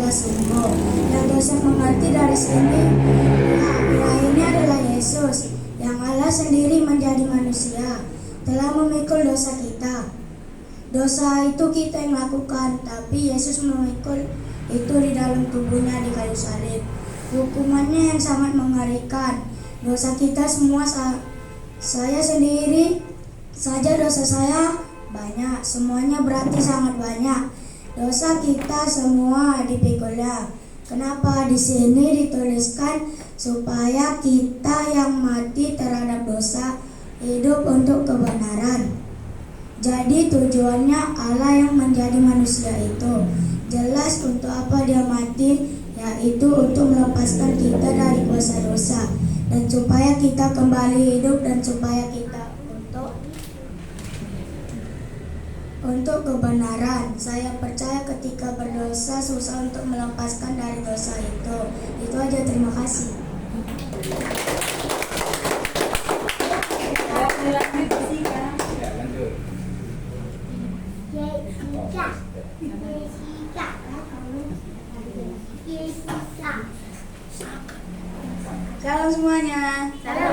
adalah sungguh. Yang dosa mengerti dari sini, ya ini adalah Yesus, yang Allah sendiri menjadi manusia, telah memikul dosa kita. Dosa itu kita yang lakukan, tapi Yesus memikul itu di dalam tubuhnya di kayu salib. Hukumannya yang sangat mengerikan. Dosa kita semua, saya sendiri saja dosa saya banyak, semuanya berarti sangat banyak. Dosa kita semua dipikulnya. Kenapa di sini dituliskan supaya kita yang mati terhadap dosa hidup untuk kebenaran. Jadi tujuannya Allah yang menjadi manusia itu jelas untuk apa dia mati, yaitu untuk melepaskan kita dari kuasa dosa dan supaya kita kembali hidup dan supaya kita untuk kebenaran. Saya percaya ketika berdosa susah untuk melepaskan dari dosa itu. Itu aja, terima kasih. Shalom semuanya. Halo.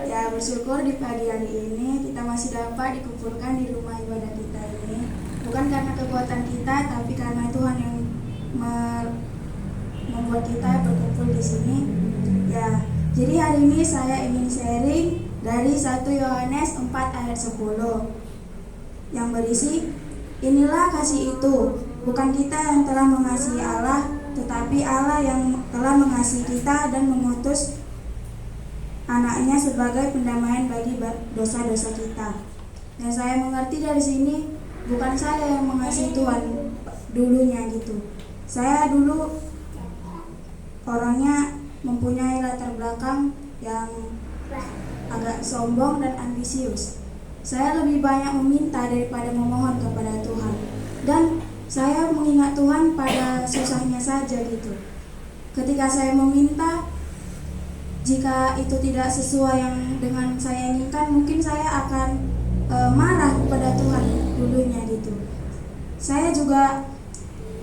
Ya, bersyukur di pagi hari ini kita masih dapat dikumpulkan di rumah ibadah kita ini. Bukan karena kekuatan kita, tapi karena Tuhan yang membuat kita berkumpul di sini. Ya, jadi hari ini saya ingin sharing dari 1 Yohanes 4 ayat 10 yang berisi, inilah kasih itu, bukan kita yang telah mengasihi Allah, tetapi Allah yang telah mengasihi kita dan mengutus anaknya sebagai pendamaian bagi dosa-dosa kita. Dan saya mengerti dari sini, bukan saya yang mengasihi Tuhan dulunya gitu. Saya dulu orangnya mempunyai latar belakang yang agak sombong dan ambisius. Saya lebih banyak meminta daripada memohon kepada Tuhan. Dan saya mengingat Tuhan pada susahnya saja gitu. Ketika saya meminta, jika itu tidak sesuai yang dengan saya inginkan, mungkin saya akan marah kepada Tuhan dulunya gitu. Saya juga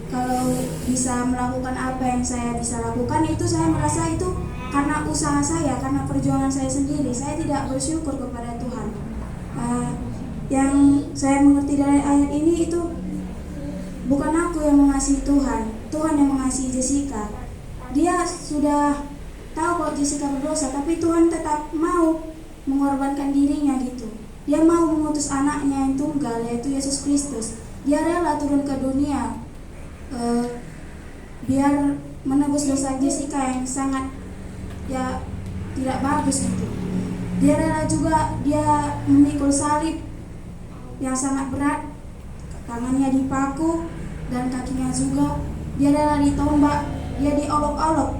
kalau bisa melakukan apa yang saya bisa lakukan, itu saya merasa itu karena usaha saya, karena perjuangan saya sendiri. Saya tidak bersyukur kepada Tuhan. Yang saya mengerti dari ayat ini itu bukan aku yang mengasihi Tuhan, Tuhan yang mengasihi Jessica. Dia sudah tahu kalau Jessica berdosa, tapi Tuhan tetap mau mengorbankan dirinya gitu. Dia mau mengutus anaknya yang tunggal, yaitu Yesus Kristus. Dia rela turun ke dunia biar menebus dosa Jessica yang sangat tidak bagus gitu. Dia rela juga dia memikul salib yang sangat berat, tangannya dipaku dan kakinya juga. Dia rela ditombak, dia diolok-olok,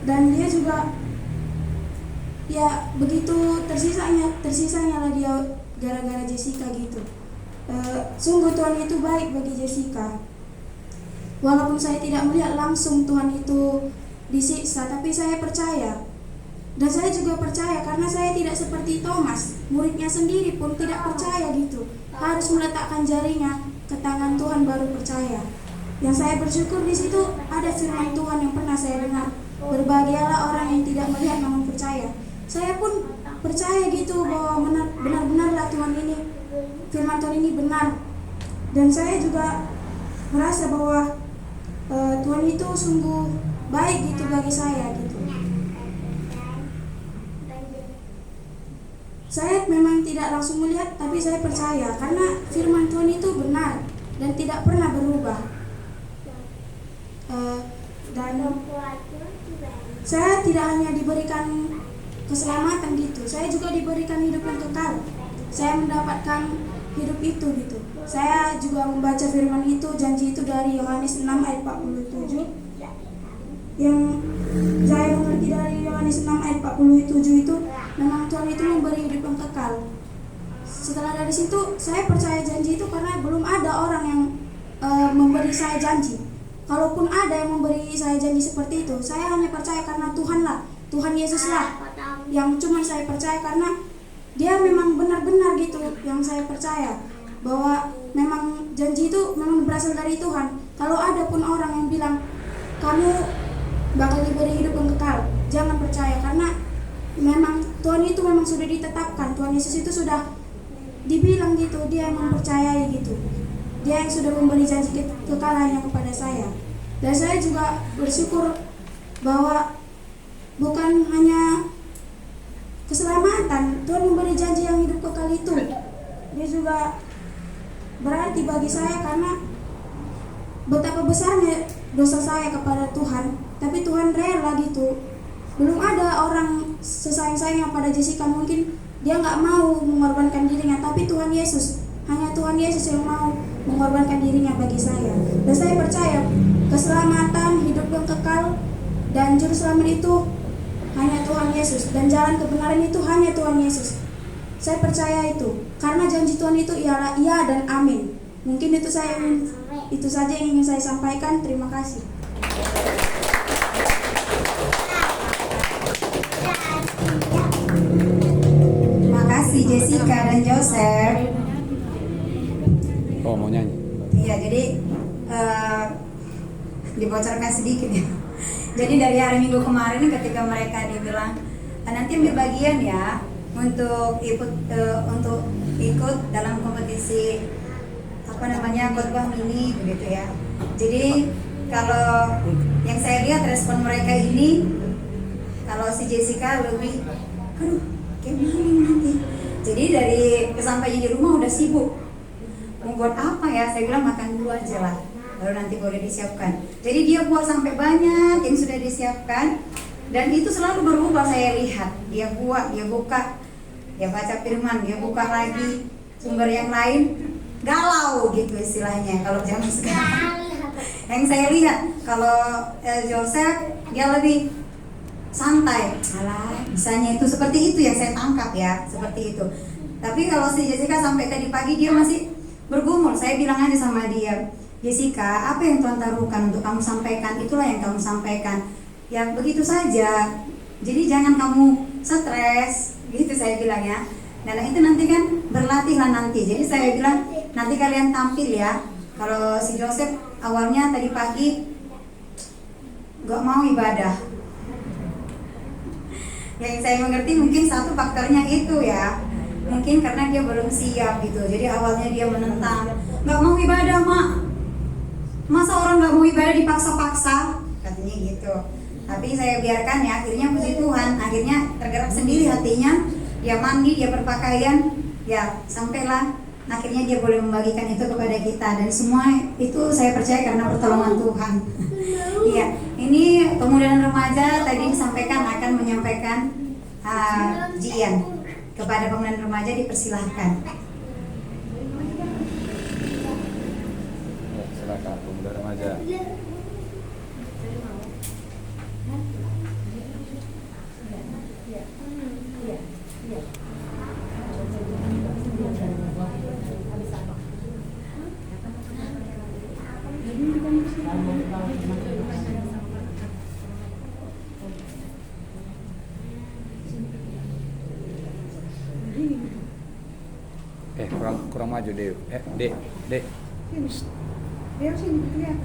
dan dia juga begitu tersisanya lah dia gara-gara Jessica gitu. Sungguh Tuhan itu baik bagi Jessica. Walaupun saya tidak melihat langsung Tuhan itu disiksa, tapi saya percaya. Dan saya juga percaya karena saya tidak seperti Thomas, muridnya sendiri pun tidak percaya gitu. Harus meletakkan jarinya ke tangan Tuhan baru percaya. Yang saya bersyukur di situ ada firman Tuhan yang pernah saya dengar, berbahagialah orang yang tidak melihat namun percaya. Saya pun percaya gitu bahwa benar-benarlah Tuhan ini, firman Tuhan ini benar. Dan saya juga merasa bahwa Tuhan itu sungguh baik gitu bagi saya gitu. Saya memang tidak langsung melihat, tapi saya percaya karena firman Tuhan itu benar dan tidak pernah berubah. Dan saya tidak hanya diberikan keselamatan gitu, saya juga diberikan hidup yang kekal. Saya mendapatkan hidup itu gitu. Saya juga membaca firman itu, janji itu dari Yohanes 6 ayat 47. Yang saya mengerti dari Yohanes 6 ayat 47 itu, memang Tuhan itu memberi hidup yang kekal. Setelah dari situ saya percaya janji itu karena belum ada orang yang memberi saya janji. Kalaupun ada yang memberi saya janji seperti itu, saya hanya percaya karena Tuhanlah, Tuhan Yesuslah yang cuma saya percaya karena dia memang benar-benar gitu yang saya percaya. bahwa memang janji itu memang berasal dari Tuhan. Kalau ada pun orang yang bilang kamu bakal diberi hidup yang kekal, jangan percaya, karena memang Tuhan itu memang sudah ditetapkan. Tuhan Yesus itu sudah dibilang gitu, dia yang mempercayai gitu, dia yang sudah memberi janji kekalahannya kepada saya. Dan saya juga bersyukur bahwa bukan hanya keselamatan, Tuhan memberi janji yang hidup kekal itu. Dia juga berarti bagi saya karena betapa besarnya dosa saya kepada Tuhan, tapi Tuhan rela gitu. Belum ada orang sesayang-sayangnya pada Jessica, mungkin dia nggak mau mengorbankan dirinya, tapi Tuhan Yesus, hanya Tuhan Yesus yang mau mengorbankan dirinya bagi saya. Dan saya percaya keselamatan, hidup yang kekal, dan juru selamat itu hanya Tuhan Yesus, dan jalan kebenaran itu hanya Tuhan Yesus. Saya percaya itu, karena janji Tuhan itu ialah iya dan amin. Mungkin itu saja yang ingin saya sampaikan. Terima kasih. Terima kasih Jessica dan Joseph. Oh, mau nyanyi? Iya, jadi dibocorkan sedikit ya. Jadi dari hari Minggu kemarin ketika mereka dibilang nanti ambil bagian ya untuk ikut dalam kompetisi khotbah mini begitu ya. Jadi kalau yang saya lihat respon mereka ini, kalau si Jessica lebih kayak maling nanti. Jadi dari kesampainya di rumah udah sibuk. Mau buat apa ya? Saya bilang makan dulu aja lah, baru nanti boleh disiapkan. Jadi dia buat sampai banyak yang sudah disiapkan, dan itu selalu berubah. Saya lihat dia buat, dia buka, dia baca firman, dia buka lagi sumber yang lain, galau gitu istilahnya kalau zaman sekarang. Yang saya lihat kalau Joseph dia lebih santai. Alah, bisanya itu seperti itu yang saya tangkap ya, seperti itu. Tapi kalau si Jessica sampai tadi pagi dia masih bergumul. Saya bilang aja sama dia, Jessica, apa yang Tuhan taruhkan untuk kamu sampaikan, itulah yang kamu sampaikan. Ya begitu saja. Jadi jangan kamu stres, gitu saya bilang ya. Dan itu nanti kan berlatihlah nanti. Jadi saya bilang nanti kalian tampil ya. Kalau si Joseph awalnya tadi pagi gak mau ibadah. Yang saya mengerti mungkin satu faktornya itu ya. Mungkin karena dia belum siap gitu. Jadi awalnya dia menentang, gak mau ibadah mak. Masa orang gak mau ibadah dipaksa-paksa? Katanya gitu. Tapi saya biarkan ya, akhirnya puji Tuhan, akhirnya tergerak sendiri hatinya. Dia mandi, dia berpakaian, ya sampailah akhirnya dia boleh membagikan itu kepada kita. Dan semua itu saya percaya karena pertolongan Tuhan. Iya, ini pemuda dan remaja tadi disampaikan akan menyampaikan ujian. Kepada pemuda dan remaja dipersilahkan. Silakan pemuda remaja. Kurang maju deh. Dek. Dia sini kelihatan.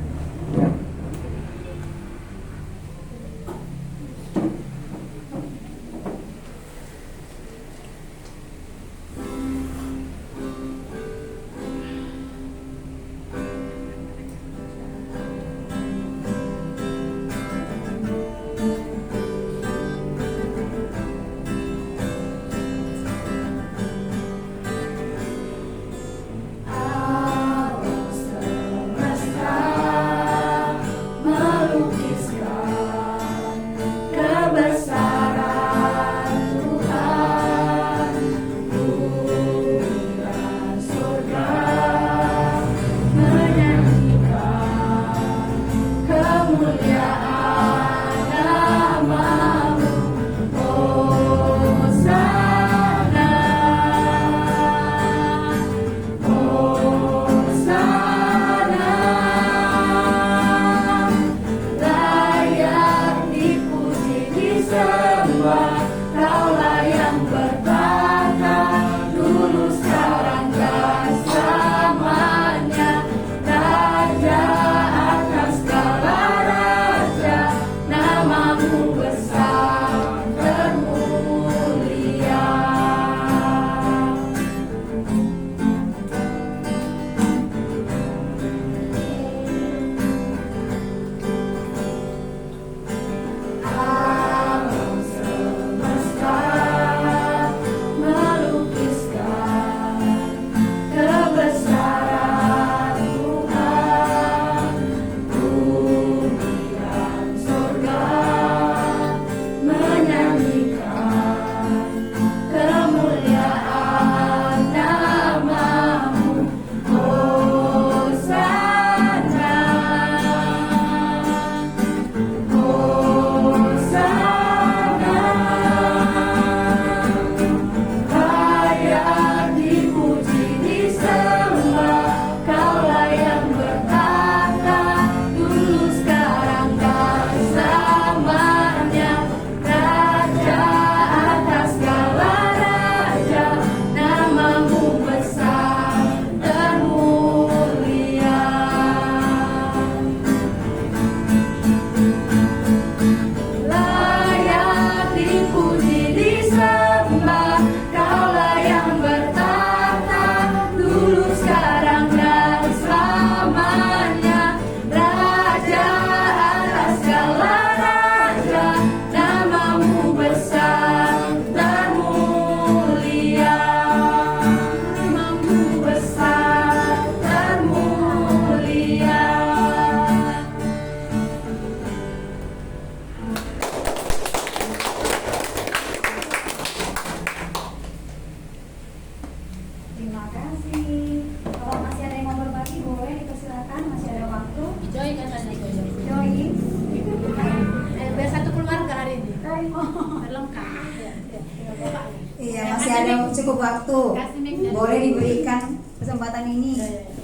ada cukup waktu, boleh diberikan kesempatan ini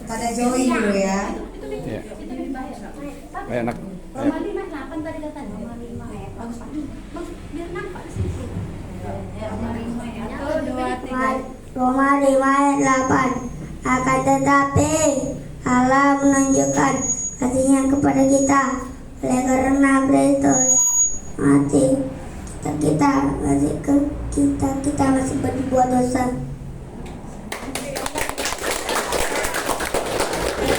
pada Joy dulu ya. Iya. Ayo anak. Ayo. Roma 5 8 tadi katanya. Roma 5 ya. Bagus Pak. Bang, biar nampak di situ. Roma 5 ya. 1 2 3. Roma 5 ayat 8. Akan tetapi Allah menunjukkan kasihnya kepada kita oleh karena Kristus mati kita masih berbuat dosa.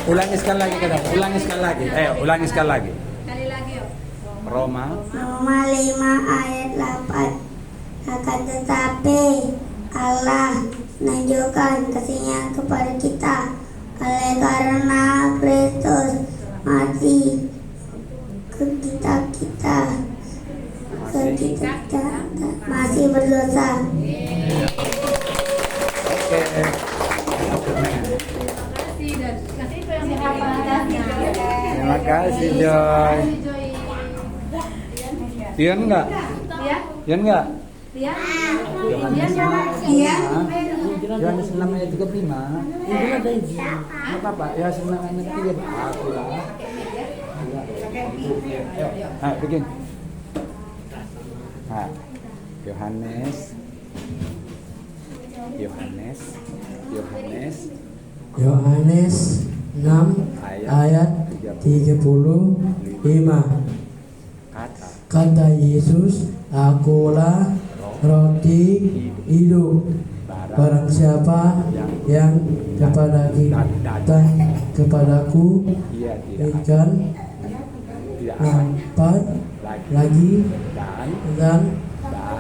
Ulangi sekali lagi kata. Ulangi sekali lagi. Ayo, ulangi sekali lagi. Sekali lagi yuk. Roma. Roma 5 ayat 8. Akan tetapi Allah menunjukkan kasihnya kepada kita oleh karena Kristus mati kita masih berdosa. Oke. Kasih dan kasih itu yang dihafal. Terima kasih Joy. Tian enggak? Ya. Tian enggak? Ya. Iya. Yohanes 6 ayat 35. Itu ada izin. Enggak apa-apa. Ya senang anak 3 aku lah. Ayo bikin. Nah, Yohanes Yohanes 6 ayat 35. Kata Yesus, akulah roti hidup. Barang siapa yang kepadaku Ia tidak akan dapat lagi, dan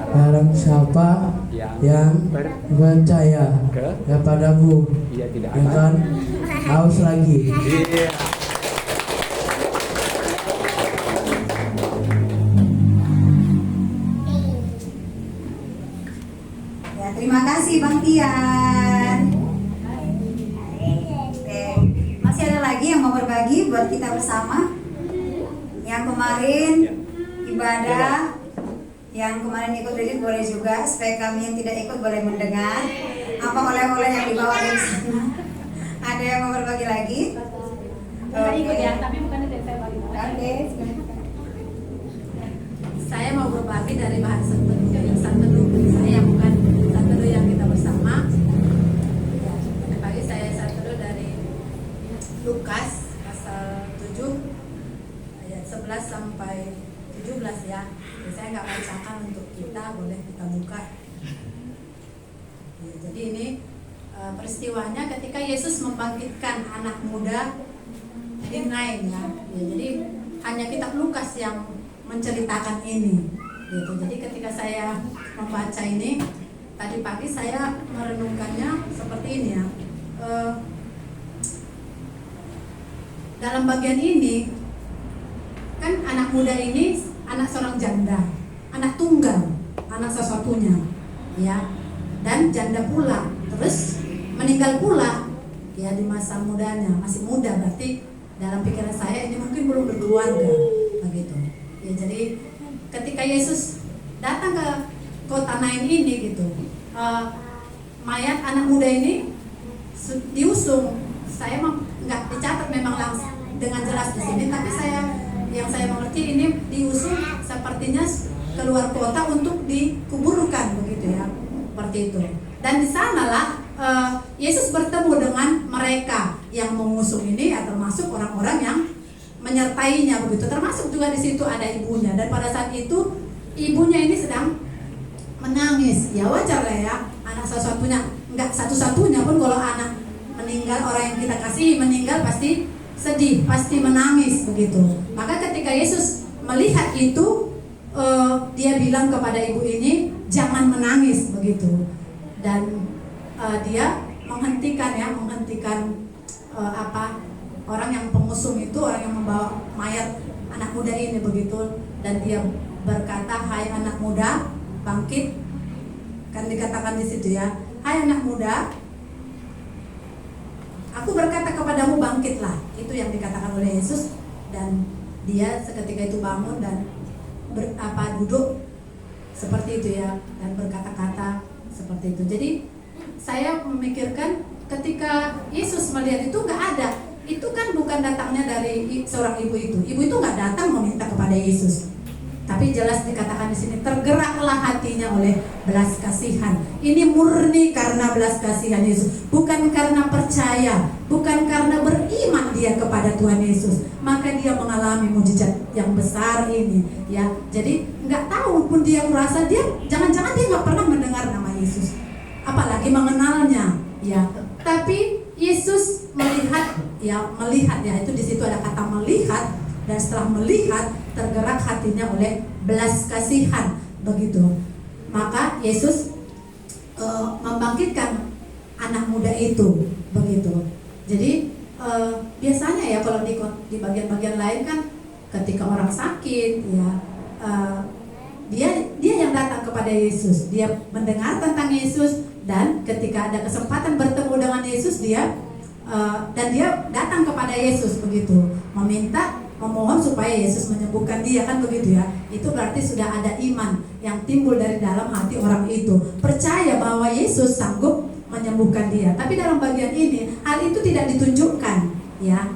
barang siapa yang percaya kepadaku ia tidak akan haus lagi. Iya. Ya, terima kasih Bang Tian. Oke, masih ada lagi yang mau berbagi buat kita bersama? Yang kemarin ibadah, yang kemarin ikut rilis boleh juga, supaya kami yang tidak ikut boleh mendengar apa oleh-oleh yang dibawa dari sana. Ada yang mau berbagi lagi? Saya ikut ya, tapi bukan itu yang saya bagi. Oke, Saya mau berbagi dari bahan Santeduh. Saya bukan Santeduh yang kita bersama. Tadi pagi saya Santeduh dari Lukas pasal 7 ayat 11 sampai 17 ya. Jadi saya nggak bacakan untuk kita, boleh kita buka. Ya, jadi ini peristiwanya ketika Yesus membangkitkan anak muda di Nain ya. Jadi hanya kitab Lukas yang menceritakan ini gitu. Jadi ketika saya membaca ini tadi pagi saya merenungkannya seperti ini ya. Dalam bagian ini kan anak muda ini anak seorang janda, anak tunggal, anak satu-satunya ya, dan janda pula, terus meninggal pula ya di masa mudanya, masih muda, berarti dalam pikiran saya ini mungkin belum berkeluarga begitu. Ya, jadi ketika Yesus datang ke kota Nain ini gitu, mayat anak muda ini diusung. Saya nggak dicatat memang langsung dengan jelas di sini, tapi yang saya mengerti ini diusung sepertinya keluar kota untuk dikuburkan begitu ya, seperti itu. Dan di sanalah Yesus bertemu dengan mereka yang mengusung ini, ya termasuk orang-orang yang menyertainya begitu, termasuk juga di situ ada ibunya. Dan pada saat itu ibunya ini sedang menangis. Ya wajar lah ya, anak satu-satunya, enggak satu-satunya pun kalau anak meninggal, orang yang kita kasihi meninggal pasti sedih, pasti menangis begitu. Maka ketika Yesus melihat itu, dia bilang kepada ibu ini jangan menangis begitu. Dan dia menghentikan orang yang pengusung itu, orang yang membawa mayat anak muda ini begitu. Dan dia berkata, hai anak muda, bangkit. Kan dikatakan di situ ya, hai anak muda, aku berkata kepadamu bangkitlah. Itu yang dikatakan oleh Yesus. Dan dia seketika itu bangun dan duduk seperti itu ya, dan berkata-kata seperti itu. Jadi saya memikirkan ketika Yesus melihat itu nggak ada, itu kan bukan datangnya dari seorang ibu itu. Ibu itu nggak datang meminta kepada Yesus, tapi jelas dikatakan di sini tergeraklah hatinya oleh belas kasihan. Ini murni karena belas kasihan Yesus, bukan karena percaya, bukan karena beriman dia kepada Tuhan Yesus, maka dia mengalami mujizat yang besar ini. Ya, jadi nggak tahu pun dia merasa dia jangan-jangan dia nggak pernah mendengar nama Yesus, apalagi mengenalnya. Ya, tapi Yesus melihat ya itu di situ ada kata melihat, dan setelah melihat tergerak hatinya oleh belas kasihan begitu. Maka Yesus membangkitkan anak muda itu begitu. Jadi biasanya ya kalau di bagian-bagian lain kan ketika orang sakit ya dia yang datang kepada Yesus, dia mendengar tentang Yesus, dan ketika ada kesempatan bertemu dengan Yesus dia datang kepada Yesus begitu, memohon supaya Yesus menyembuhkan dia, kan begitu ya. Itu berarti sudah ada iman yang timbul dari dalam hati orang itu, percaya bahwa Yesus sanggup menyembuhkan dia. Tapi dalam bagian ini hal itu tidak ditunjukkan ya,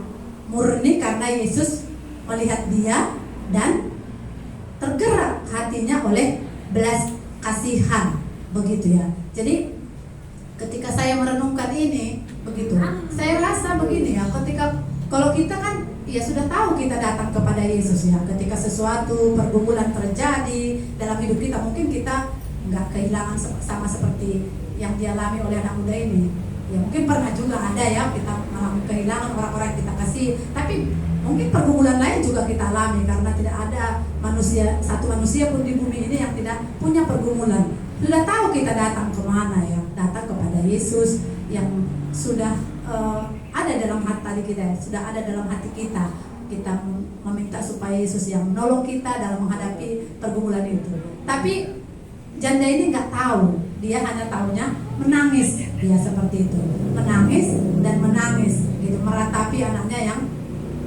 murni karena Yesus melihat dia dan tergerak hatinya oleh belas kasihan begitu ya. Jadi ketika saya merenungkan ini begitu, saya rasa begini ya, ketika kalau kita kan ya sudah tahu kita datang kepada Yesus ya, ketika sesuatu pergumulan terjadi dalam hidup kita, mungkin kita nggak kehilangan sama seperti yang dialami oleh anak muda ini. Ya mungkin pernah juga ada ya kita mengalami kehilangan orang-orang yang kita kasih, tapi mungkin pergumulan lain juga kita alami karena tidak ada satu manusia pun di bumi ini yang tidak punya pergumulan. Sudah tahu kita datang kemana ya, datang kepada Yesus yang sudah ada dalam hati kita, sudah ada dalam hati kita. Kita meminta supaya Yesus yang menolong kita dalam menghadapi pergumulan itu. Tapi janda ini nggak tahu, dia hanya tahunya menangis, dia seperti itu, menangis dan menangis, gitu, meratapi anaknya yang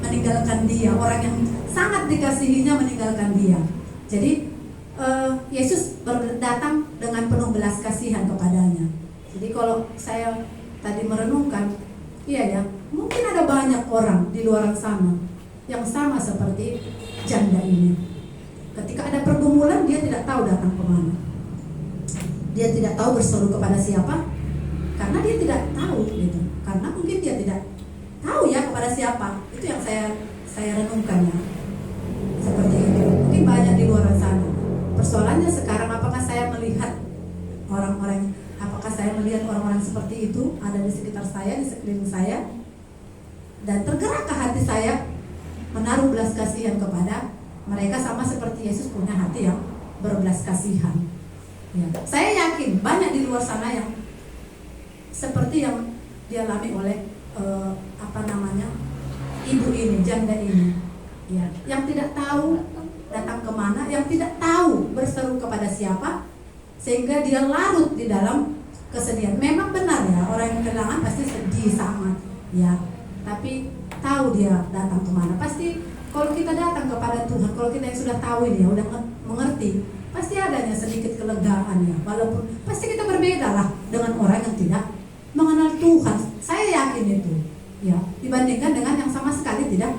meninggalkan dia, orang yang sangat dikasihinya meninggalkan dia. Jadi Yesus datang dengan penuh belas kasihan kepadanya. Jadi kalau saya tadi merenungkan, iya ya, mungkin ada banyak orang di luar sana yang sama seperti janda ini. Ketika ada pergumulan, dia tidak tahu datang kemana. Dia tidak tahu berseru kepada siapa, karena dia tidak tahu gitu. Karena mungkin dia tidak tahu ya kepada siapa. Itu yang saya renungkan ya. Seperti itu. Mungkin banyak di luar sana. Persoalannya sekarang, apakah saya melihat apakah saya melihat orang-orang seperti itu ada di sekitar saya, di sekeliling saya, dan tergerakkah hati saya menaruh belas kasihan kepada mereka sama seperti Yesus punya hati yang berbelas kasihan. Ya. Saya yakin banyak di luar sana yang seperti yang dialami oleh ibu ini, janda ini, ya, yang tidak tahu datang kemana, yang tidak tahu berseru kepada siapa, sehingga dia larut di dalam kesedihan. Memang benar ya, orang yang kehilangan pasti sedih sangat, ya. Tapi tahu dia datang kemana. Pasti kalau kita datang kepada Tuhan, kalau kita yang sudah tahu ini, ya, udah mengerti, pasti adanya sedikit kelegaan ya. Walaupun pasti kita berbeda lah dengan orang yang tidak mengenal Tuhan. Saya yakin itu, ya, dibandingkan dengan yang sama sekali tidak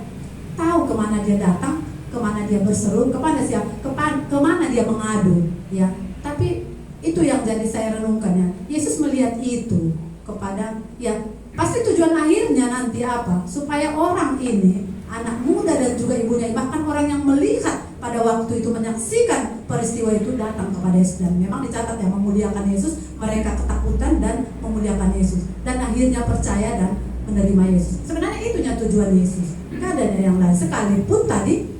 tahu kemana dia datang, kemana dia berseru, kemana dia mengadu, ya. Tapi itu yang jadi saya renungkannya. Yesus melihat itu kepada, ya, pasti tujuan akhirnya nanti apa? Supaya orang ini, anak muda dan juga ibunya, bahkan orang yang melihat pada waktu itu, menyaksikan peristiwa itu, datang kepada Yesus. Dan memang dicatat yang memuliakan Yesus, mereka ketakutan dan memuliakan Yesus, dan akhirnya percaya dan menerima Yesus. Sebenarnya itunya tujuan Yesus, gak ada yang lain. Sekalipun tadi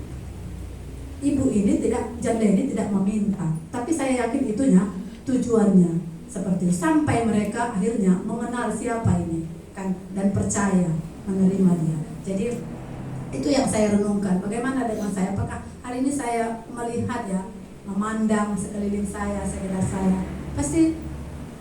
ibu ini janda ini tidak meminta, tapi saya yakin itunya tujuannya seperti itu, sampai mereka akhirnya mengenal siapa ini kan, dan percaya menerima dia. Jadi itu yang saya renungkan. Bagaimana dengan saya? Apakah hari ini saya melihat ya, memandang sekeliling saya, sekitar saya, pasti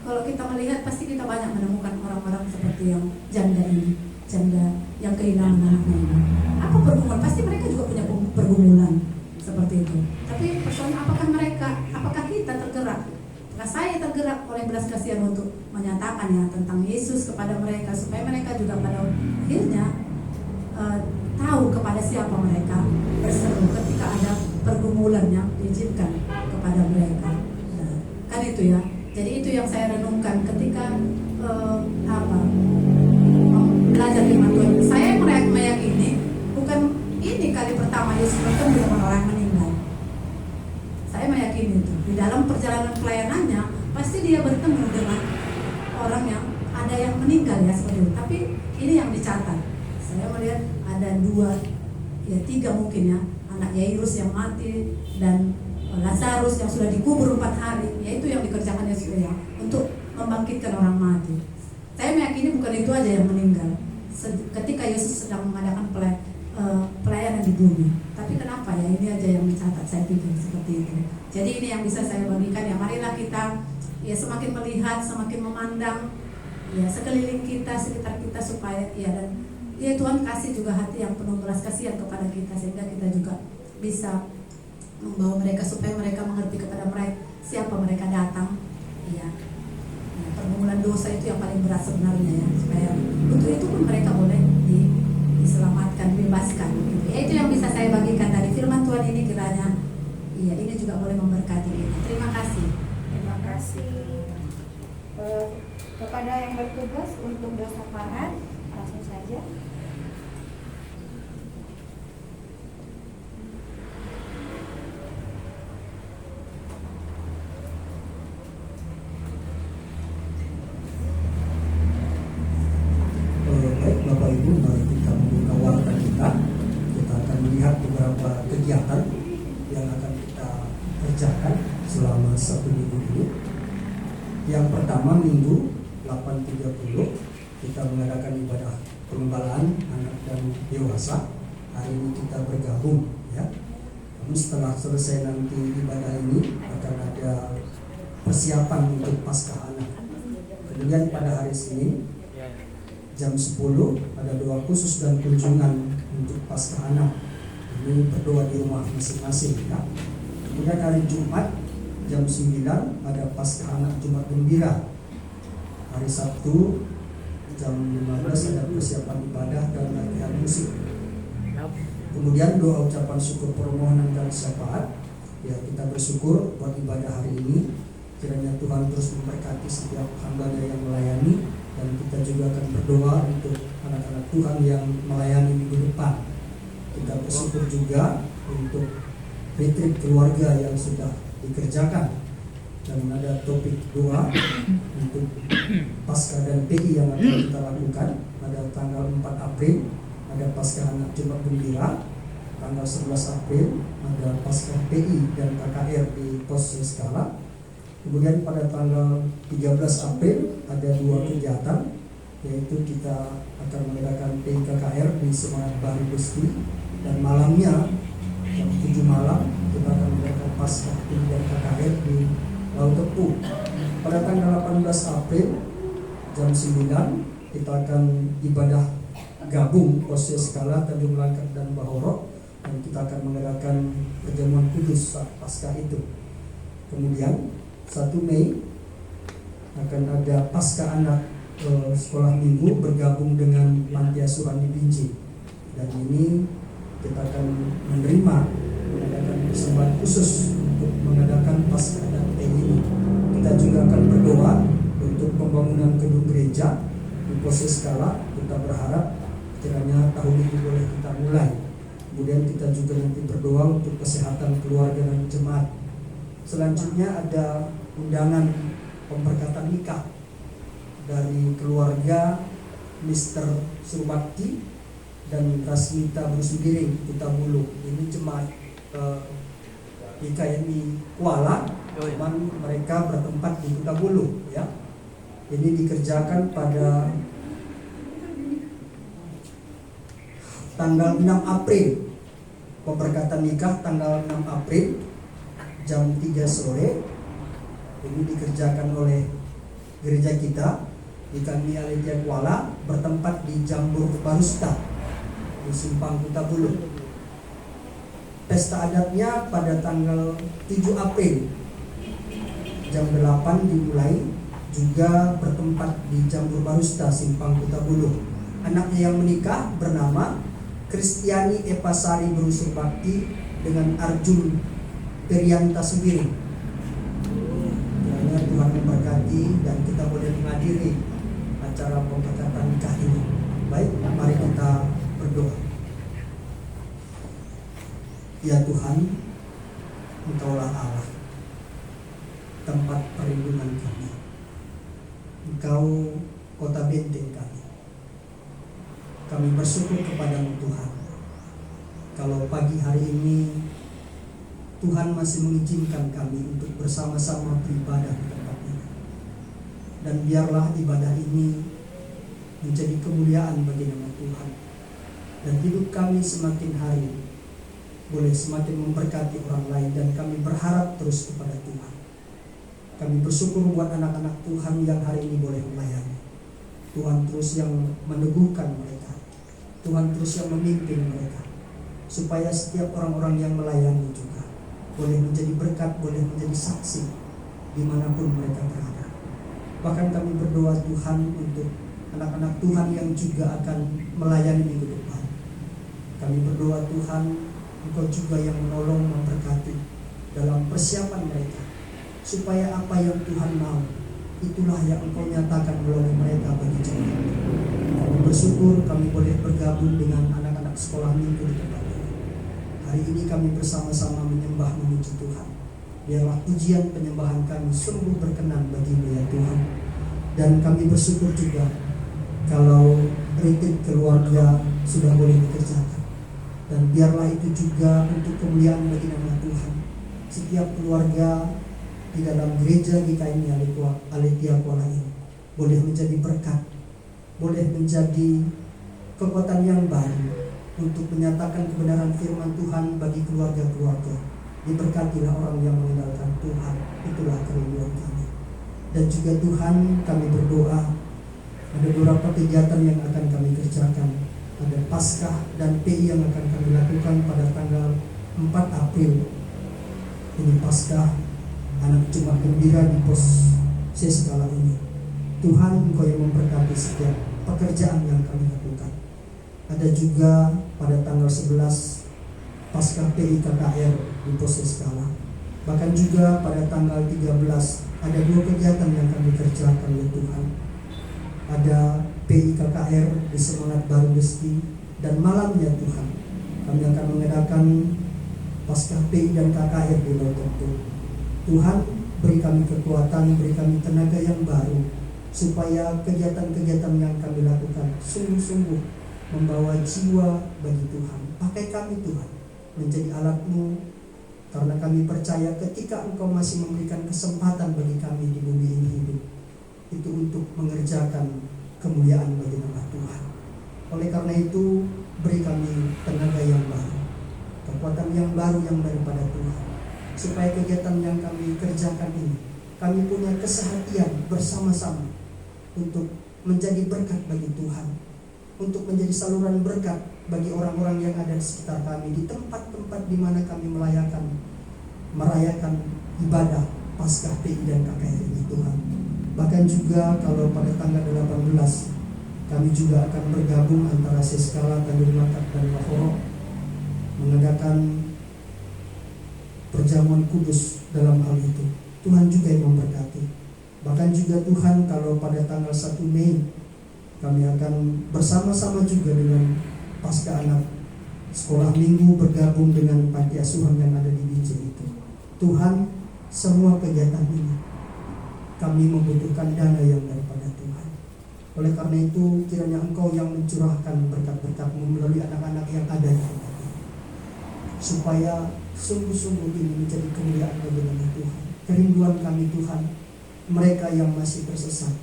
kalau kita melihat, pasti kita banyak menemukan orang-orang seperti yang janda ini, janda yang kehilangan anaknya ini. Apa pergumulan? Pasti mereka juga punya pergumulan seperti itu. Tapi persoalannya apakah kita tergerak? Nah, saya saya tergerak oleh belas kasihan untuk menyatakan ya tentang Yesus kepada mereka, supaya mereka juga pada akhirnya tahu kepada siapa mereka berseru ketika ada pergumulan yang diizinkan kepada mereka. Nah, kan itu ya. Jadi itu yang saya renungkan ketika belajar firman Tuhan. Saya meyakini bukan ini kali pertama Yesus bertemu dengan orang meninggal. Saya meyakini itu. Di dalam perjalanan pelayanannya pasti dia bertemu dengan orang yang ada yang meninggal ya seperti itu. Tapi ini yang dicatat. Saya melihat ada 3 mungkin ya, anak Yairus yang mati dan Lazarus yang sudah dikubur 4 hari. Ya itu yang dikerjakan Yesus ya, untuk membangkitkan orang mati. Saya meyakini bukan itu aja yang meninggal ketika Yesus sedang mengadakan pelayanan di bumi. Tapi kenapa ya ini aja yang dicatat, saya pikir seperti itu. Jadi ini yang bisa saya bagikan ya, marilah kita ya semakin melihat, semakin memandang ya sekeliling kita, sekitar kita, supaya ya dan ya Tuhan kasih juga hati yang penuh belas kasihan kepada kita, sehingga kita juga bisa membawa mereka supaya mereka mengerti kepada mereka siapa mereka datang ya. Pergumulan dosa itu yang paling berat sebenarnya ya, supaya untuk itu pun mereka boleh diselamatkan, dibebaskan gitu. Ya itu yang bisa saya bagikan dari firman Tuhan ini, kiranya iya ini juga boleh memberkati kita. Terima kasih. Terima kasih. Kepada yang bertugas untuk dosa pahat, langsung saja. Baik Bapak Ibu, mari kita membuka warta kita. Kita akan melihat beberapa kegiatan yang akan kita kerjakan selama 1 minggu ini. Yang pertama, Minggu 8.30 kita mengadakan ibadah penggembalaan anak dan dewasa. Hari ini kita bergabung ya. Namun setelah selesai nanti ibadah ini akan ada persiapan untuk Paskah anak. Kemudian pada hari Senin jam 10 ada doa khusus dan kunjungan untuk Paskah anak. Ini berdoa di rumah masing-masing ya. Kemudian hari Jumat jam 9 ada Paskah anak Jumat Gembira. Hari Sabtu jam 15 ada persiapan ibadah dan latihan musik. Kemudian doa ucapan syukur, permohonan dan syafaat. Ya, kita bersyukur buat ibadah hari ini. Kiranya Tuhan terus memberkati setiap hamba-Nya yang melayani, dan kita juga akan berdoa untuk anak-anak Tuhan yang melayani minggu depan. Kita bersyukur juga untuk retreat keluarga yang sudah dikerjakan, dan ada topik doa untuk Paskah dan PI yang akan kita lakukan pada tanggal 4 April. Ada Paskah anak Jumat Gembira. Tanggal 11 April ada Paskah PI dan KKR di Pos Skala. Kemudian pada tanggal 13 April ada 2 kegiatan, yaitu kita akan mengadakan PI KKR di Semangat Baru Gusti, dan malamnya jam 7 malam kita akan mengadakan Paskah PI dan KKR di Laut Tepu. Pada tanggal 18 April jam 9 kita akan ibadah gabung Pos Skala, Tanjung Langkat dan Bahoro, dan kita akan mengadakan perjamuan kudus saat Paskah itu. Kemudian 1 Mei akan ada Paskah anak sekolah minggu bergabung dengan Panti Asuhan di Binjai, dan ini kita akan mengadakan persembahan khusus untuk mengadakan Paskah anak ini. Kita juga akan berdoa untuk pembangunan gedung gereja di Pos Skala. Kita berharap kiranya tahun ini boleh kita mulai. Kemudian kita juga nanti berdoa untuk kesehatan keluarga dan jemaat. Selanjutnya ada undangan pemberkatan nikah dari keluarga Mr. Surbakti dan Rasmita Brusugiring Kuta Bulu. Ini jemaat nikah yang di Kuala, cuman mereka bertempat di Kuta Bulu ya. Ini dikerjakan pada tanggal 6 April. Pemberkatan nikah tanggal 6 April jam 3 sore. Ini dikerjakan oleh gereja kita di Kami Aletia Kuala, bertempat di Jambur Barusta di Simpang Kuta Bulu. Pesta adatnya pada tanggal 7 April jam 8 dimulai, juga bertempat di Jambur Barusta Simpang Kutabuluh. Anaknya yang menikah bernama Kristiani Epasari Berusur Bakti dengan Arjun Perianta Subiring. Kiranya Tuhan memberkati dan kita boleh menghadiri acara pemberkatan nikah ini. Baik, mari kita berdoa. Ya Tuhan, Engkaulah Allah, tempat perlindungan kami. Engkau kota benteng kami. Kami bersyukur kepadamu Tuhan, kalau pagi hari ini Tuhan masih mengizinkan kami untuk bersama-sama beribadah di tempat ini. Dan biarlah ibadah ini menjadi kemuliaan bagi nama Tuhan. Dan hidup kami semakin hari boleh semakin memberkati orang lain, dan kami berharap terus kepada Tuhan. Kami bersyukur buat anak-anak Tuhan yang hari ini boleh melayani. Tuhan terus yang meneguhkan mereka, Tuhan terus yang memimpin mereka, supaya setiap orang-orang yang melayani juga boleh menjadi berkat, boleh menjadi saksi dimanapun mereka berada. Bahkan kami berdoa Tuhan untuk anak-anak Tuhan yang juga akan melayani minggu depan. Kami berdoa Tuhan, Engkau juga yang menolong, memberkati dalam persiapan mereka, supaya apa yang Tuhan mau, itulah yang Engkau nyatakan melalui mereka bagi jemaat. Kami bersyukur kami boleh bergabung dengan anak-anak sekolah minggu di tempat ini. Hari ini kami bersama-sama menyembah memuji Tuhan. Biarlah pujian penyembahan kami sungguh berkenan bagi-Mu ya Tuhan. Dan kami bersyukur juga kalau retreat keluarga sudah boleh dikerjakan. Dan biarlah itu juga untuk kemuliaan bagi nama Tuhan. Setiap keluarga di dalam gereja GKI Aletheia Kuala ini boleh menjadi berkat, boleh menjadi kekuatan yang baru untuk menyatakan kebenaran firman Tuhan bagi keluarga-keluarga. Diberkatilah orang yang mengandalkan Tuhan, itulah kerinduan kami. Dan juga Tuhan, kami berdoa ada beberapa kegiatan yang akan kami kerjakan. Ada Paskah dan PI yang akan kami lakukan pada tanggal 4 April. Ini Paskah anak Jumat Gembira di pos Seskala ini. Tuhan, Engkau yang memberkati setiap pekerjaan yang kami lakukan. Ada juga pada tanggal 11 Paskah PI KKR di pos Seskala. Bahkan juga pada tanggal 13 ada 2 kegiatan yang kami kerjakan ya Tuhan. Ada PI KKR di Semangat Baru Besti, dan malamnya Tuhan kami akan mengadakan Paskah PI dan KKR di Lototo. Tuhan, beri kami kekuatan, beri kami tenaga yang baru, supaya kegiatan-kegiatan yang kami lakukan sungguh-sungguh membawa jiwa bagi Tuhan. Pakai kami Tuhan menjadi alat-Mu, karena kami percaya ketika Engkau masih memberikan kesempatan bagi kami di bumi ini hidup, itu untuk mengerjakan kemuliaan bagi nama Tuhan. Oleh karena itu, beri kami tenaga yang baru, kekuatan yang baru yang daripada Tuhan, supaya kegiatan yang kami kerjakan ini, kami punya kesehatian bersama-sama untuk menjadi berkat bagi Tuhan, untuk menjadi saluran berkat bagi orang-orang yang ada di sekitar kami, di tempat-tempat di mana kami merayakan ibadah Paskah PI dan KKR ini Tuhan. Bahkan juga kalau pada tanggal 18 kami juga akan bergabung antara Seskala, Tanjung Makat dan Lahoro mengadakan perjamuan kudus dalam hal itu. Tuhan juga yang memberkati. Bahkan juga Tuhan kalau pada tanggal 1 Mei kami akan bersama-sama juga dengan Paskah anak sekolah minggu bergabung dengan panti asuhan yang ada di Bijil itu. Tuhan, semua kegiatan ini kami membutuhkan dana yang daripada Tuhan. Oleh karena itu, kiranya Engkau yang mencurahkan berkat-berkat-Mu melalui anak-anak yang ada di tempat ini, supaya sungguh-sungguh ini menjadi kemuliaan bagi nama Tuhan. Kerinduan kami Tuhan, mereka yang masih tersesat,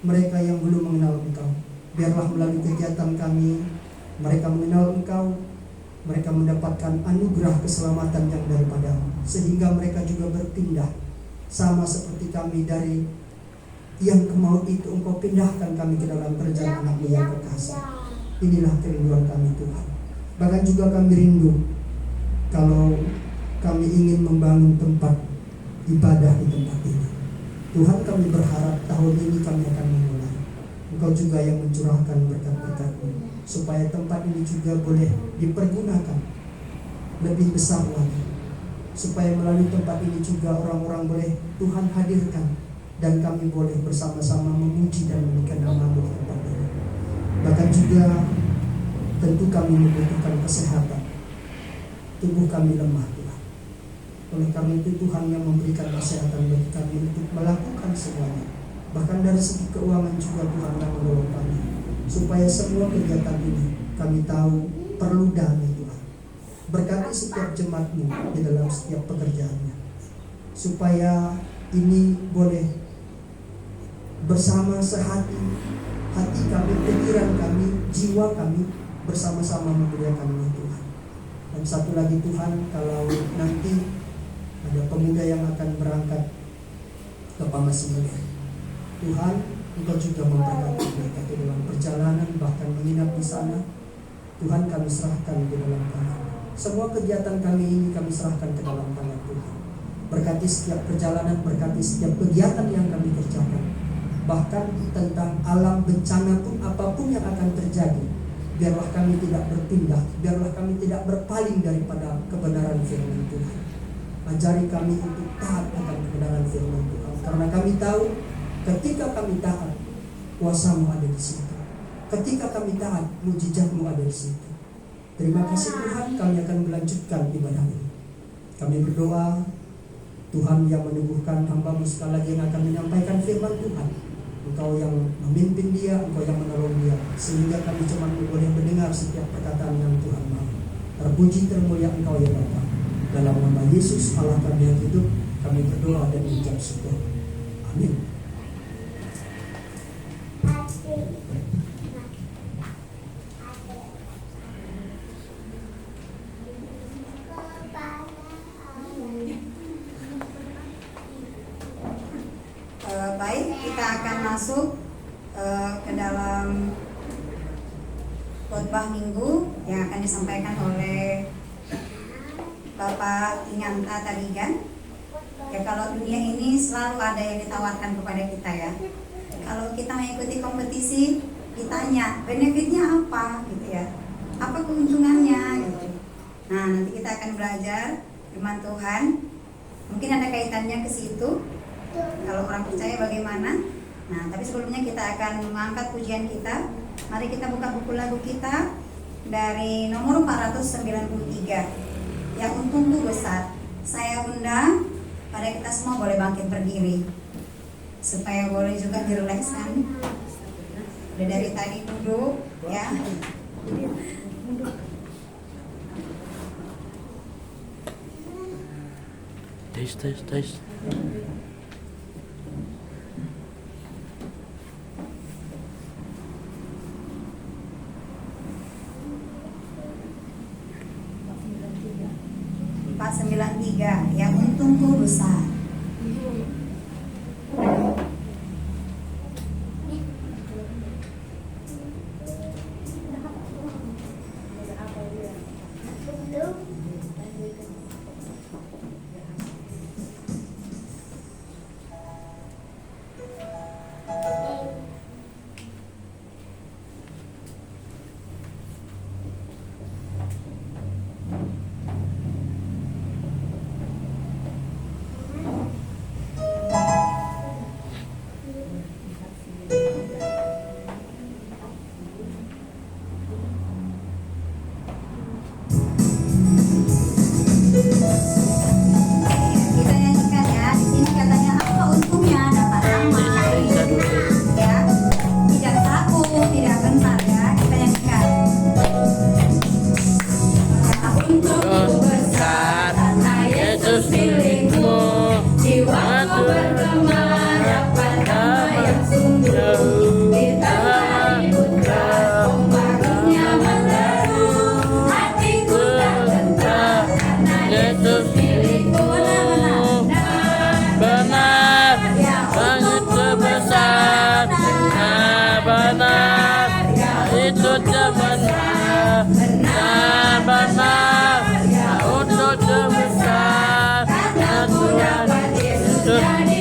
mereka yang belum mengenal Engkau, biarlah melalui kegiatan kami, mereka mengenal Engkau, mereka mendapatkan anugerah keselamatan yang daripada-Mu, sehingga mereka juga berpindah. Sama seperti kami dari yang ke maut itu, Engkau pindahkan kami ke dalam kerajaan anak-Mu yang kekasih. Inilah kerinduan kami Tuhan. Bahkan juga kami rindu kalau kami ingin membangun tempat ibadah di tempat ini. Tuhan, kami berharap tahun ini kami akan memulai. Engkau juga yang mencurahkan berkat-berkat-Mu, supaya tempat ini juga boleh dipergunakan lebih besar lagi, supaya melalui tempat ini juga orang-orang boleh Tuhan hadirkan, dan kami boleh bersama-sama memuji dan meninggikan nama-Mu di tempat ini. Bahkan juga tentu kami membutuhkan kesehatan. Tubuh kami lemah, Tuhan. Oleh karena itu Tuhan yang memberikan kesehatan bagi kami untuk melakukan semuanya. Bahkan dari segi keuangan juga Tuhan yang menolong kami, supaya semua kegiatan ini kami tahu perlu dana, Tuhan. Berkati setiap jemaat-Mu di dalam setiap pekerjaannya, supaya ini boleh bersama sehati, hati kami, pikiran kami, jiwa kami bersama-sama memuliakan-Mu, Tuhan. Dan satu lagi Tuhan, kalau nanti ada pemuda yang akan berangkat ke Pangasinan, Tuhan, Engkau juga memberkati mereka di dalam perjalanan, bahkan menginap di sana. Tuhan, kami serahkan di dalam tangan. Semua kegiatan kami ini kami serahkan ke dalam tangan Tuhan. Berkati setiap perjalanan, berkati setiap kegiatan yang kami kerjakan. Bahkan tentang alam bencana pun, apapun yang akan terjadi, biarlah kami tidak berpindah, biarlah kami tidak berpaling daripada kebenaran firman Tuhan. Ajari kami untuk taat akan kebenaran firman Tuhan, karena kami tahu ketika kami taat, kuasa-Mu ada di situ. Ketika kami taat, mujizat-Mu ada di situ. Terima kasih Tuhan, kami akan melanjutkan ibadah ini. Kami berdoa, Tuhan yang meneguhkan hamba-Mu sekali lagi yang akan menyampaikan firman Tuhan. Engkau yang memimpin dia, Engkau yang menolong dia, sehingga kami cuma boleh mendengar setiap perkataan yang Tuhan mau. Terpuji termulia Engkau ya Bapa. Dalam nama Yesus Allah kami yang hidup, kami berdoa dan mengucap syukur. Amin. Baik, kita akan masuk ke dalam khotbah minggu yang akan disampaikan oleh Bapak Inganta Tarigan. Ya, kalau dunia ini selalu ada yang ditawarkan kepada kita ya. Kalau kita mengikuti kompetisi, ditanya benefitnya apa gitu ya, apa keuntungannya gitu. Nah, nanti kita akan belajar firman Tuhan. Mungkin ada kaitannya ke situ. Kalau orang percaya bagaimana? Nah, tapi sebelumnya kita akan mengangkat pujian kita. Mari kita buka buku lagu kita dari nomor 493. Yang untukku besar. Saya undang pada kita semua boleh bangkit berdiri, supaya boleh juga direlekskan. Udah dari tadi duduk ya. Tes. 493, yang untungku besar. Untuk sebesar Tuhan Yesus jadi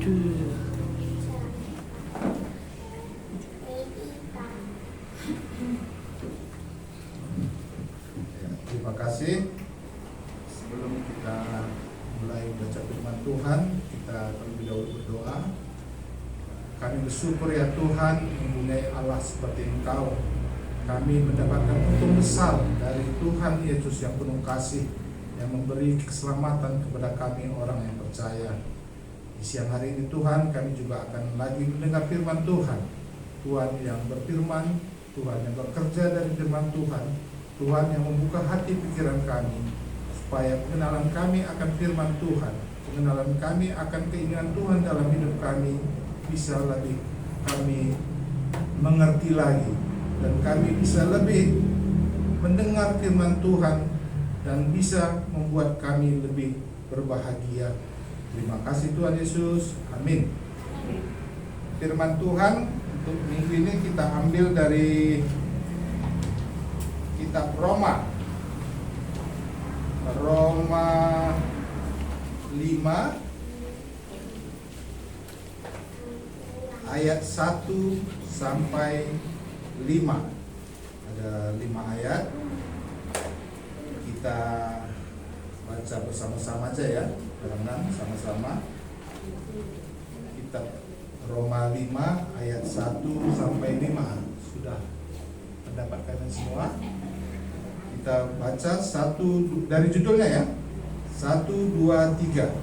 Terima kasih. Sebelum kita mulai baca firman Tuhan, kita terlebih dahulu berdoa. Kami bersyukur ya Tuhan, mempunyai Allah seperti Engkau. Kami mendapatkan untung besar dari Tuhan Yesus yang penuh kasih, yang memberi keselamatan kepada kami orang yang percaya. Di siang hari ini Tuhan, kami juga akan lagi mendengar firman Tuhan. Tuhan yang berfirman, Tuhan yang bekerja dari firman Tuhan, Tuhan yang membuka hati pikiran kami, supaya pengenalan kami akan firman Tuhan, pengenalan kami akan keinginan Tuhan dalam hidup kami bisa lebih kami mengerti lagi, dan kami bisa lebih mendengar firman Tuhan dan bisa membuat kami lebih berbahagia. Terima kasih Tuhan Yesus, amin. Firman Tuhan untuk minggu ini kita ambil dari kitab Roma 5 ayat 1 sampai 5. Ada 5 ayat. Kita baca bersama-sama aja ya, barengan sama-sama. Kitab Roma 5 ayat 1 sampai 5. Sudah mendapatkan semua? Kita baca dari judulnya ya. 1, 2, 3.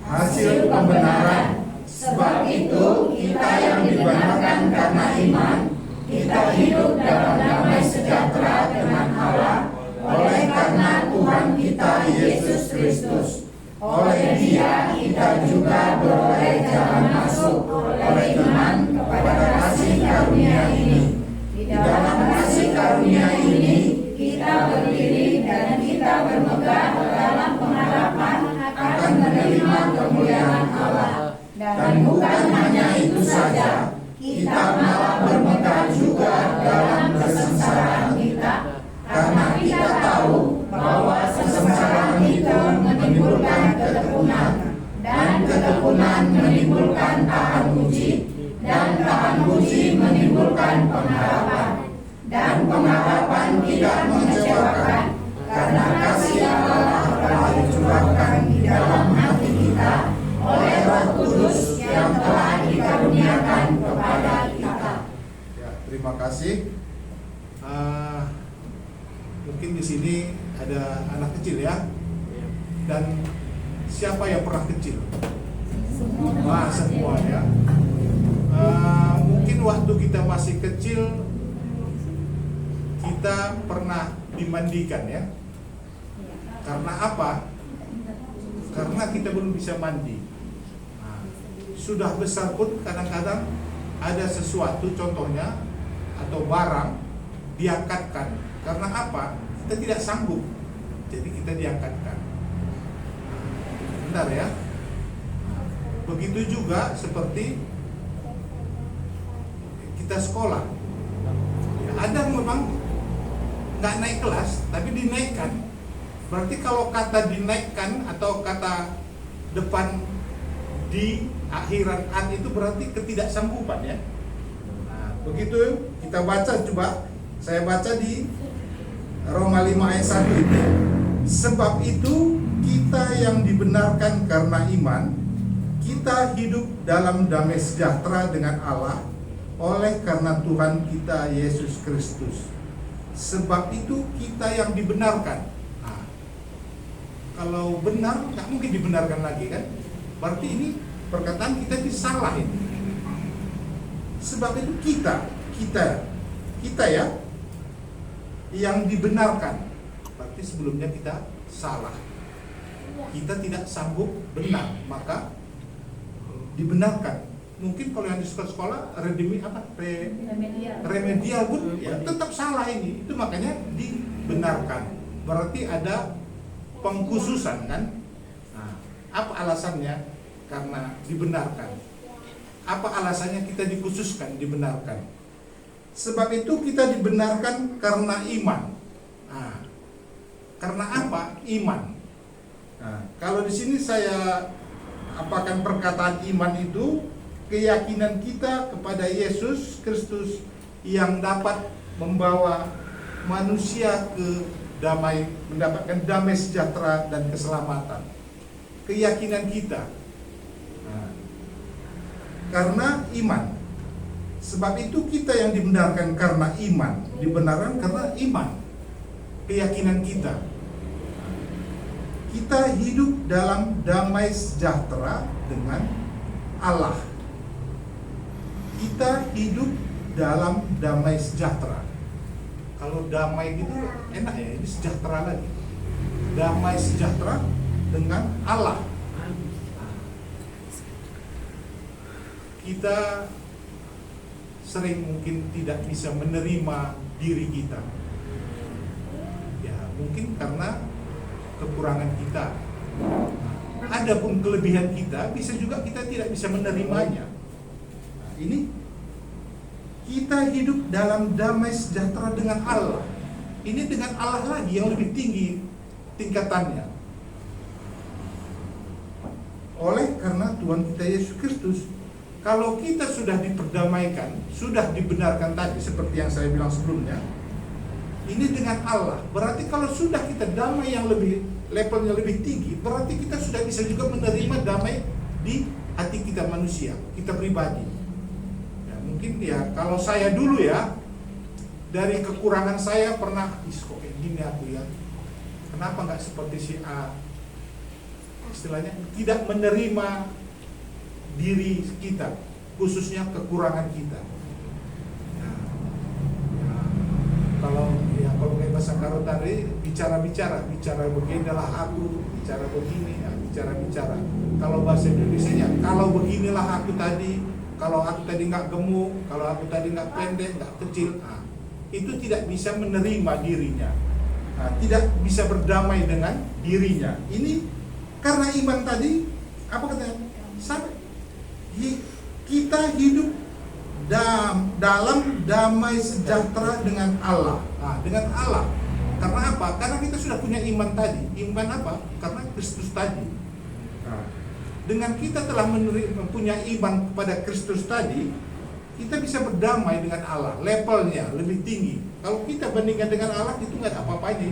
Hasil pembenaran. Sebab itu kita yang dibenarkan karena iman, kita hidup dalam damai sejahtera dengan Allah oleh karena Tuhan kita Yesus Kristus. Oleh Dia kita juga beroleh jalan masuk oleh iman kepada kasih karunia ini. Di dalam kasih karunia ini kita berdiri dan kita bermegah dalam pengharapan akan menerima kemuliaan Allah. Dan bukan hanya itu saja, kita malah bermegah juga dalam kesengsaraan kita, karena kita tahu bahwa kesengsaraan itu menimbulkan ketekunan, dan ketekunan menimbulkan tahan uji, dan tahan uji menimbulkan pengharapan, dan pengharapan tidak mengecewakan, karena kasih Allah telah dicurahkan di dalam hati kita oleh Roh Kudus yang telah dikaruniakan kepada kita. Ya, terima kasih. Mungkin di sini ada anak kecil ya. Dan siapa yang pernah kecil? Semua ya. Mungkin waktu kita masih kecil kita pernah dimandikan ya. Karena apa? Karena kita belum bisa mandi. Sudah besar pun kadang-kadang ada sesuatu, contohnya atau barang diangkatkan. Karena apa? Kita tidak sanggup, jadi kita diangkatkan. Benar ya? Begitu juga seperti kita sekolah. Ada memang nggak naik kelas, tapi dinaikkan. Berarti kalau kata dinaikkan atau kata depan di akhiran an itu berarti ketidaksanggupan ya. Nah, begitu kita baca, coba saya baca di Roma 5 ayat 1 itu. Sebab itu kita yang dibenarkan karena iman, kita hidup dalam damai sejahtera dengan Allah oleh karena Tuhan kita Yesus Kristus. Sebab itu kita yang dibenarkan. Nah, kalau benar nggak mungkin dibenarkan lagi kan? Berarti ini perkataan kita disalahin. Sebab itu kita ya yang dibenarkan. Berarti sebelumnya kita salah. Kita tidak sanggup benar, maka dibenarkan. Mungkin kalau yang di sekolah remedial pun ya tetap salah ini. Itu makanya dibenarkan. Berarti ada pengkhususan kan? Nah, apa alasannya? Karena dibenarkan. Apa alasannya kita dikhususkan, dibenarkan? Sebab itu kita dibenarkan karena iman. Nah, karena apa? Iman. Nah, kalau di sini saya apakan perkataan iman itu? Keyakinan kita kepada Yesus Kristus yang dapat membawa manusia ke damai, mendapatkan damai sejahtera dan keselamatan. Keyakinan kita. Nah, karena iman. Sebab itu kita yang dibenarkan karena iman, dibenarkan karena iman. Keyakinan kita. Kita hidup dalam damai sejahtera dengan Allah. Kita hidup dalam damai sejahtera. Kalau damai gitu enak ya, ini sejahtera lagi. Damai sejahtera dengan Allah. Kita sering mungkin tidak bisa menerima diri kita. Ya, mungkin karena kekurangan kita. Adapun kelebihan kita, bisa juga kita tidak bisa menerimanya. Nah, ini kita hidup dalam damai sejahtera dengan Allah. Ini dengan Allah lagi yang lebih tinggi tingkatannya. Oleh karena Tuhan kita Yesus Kristus, kalau kita sudah diperdamaikan, sudah dibenarkan tadi seperti yang saya bilang sebelumnya, ini dengan Allah. Berarti kalau sudah kita damai yang lebih, levelnya lebih tinggi, berarti kita sudah bisa juga menerima damai di hati kita manusia, kita pribadi. Ya, mungkin ya kalau saya dulu ya, dari kekurangan saya pernah, kok kayak gini aku ya, kenapa nggak seperti si A? Istilahnya tidak menerima diri kita, khususnya kekurangan kita. Kalau kayak bahasa Karo tadi, bicara beginilah aku, bicara begini, ya, bicara. Kalau bahasa Indonesianya, kalau beginilah aku tadi, kalau aku tadi nggak gemuk, kalau aku tadi nggak pendek, nggak kecil, itu tidak bisa menerima dirinya, tidak bisa berdamai dengan dirinya. Ini karena iman tadi, apa katanya? Kita hidup dalam damai sejahtera dengan Allah. Dengan Allah. Karena apa? Karena kita sudah punya iman tadi. Iman apa? Karena Kristus tadi. Dengan kita telah mempunyai iman kepada Kristus tadi, kita bisa berdamai dengan Allah. Levelnya lebih tinggi. Kalau kita bandingkan dengan Allah, itu nggak ada apa-apanya.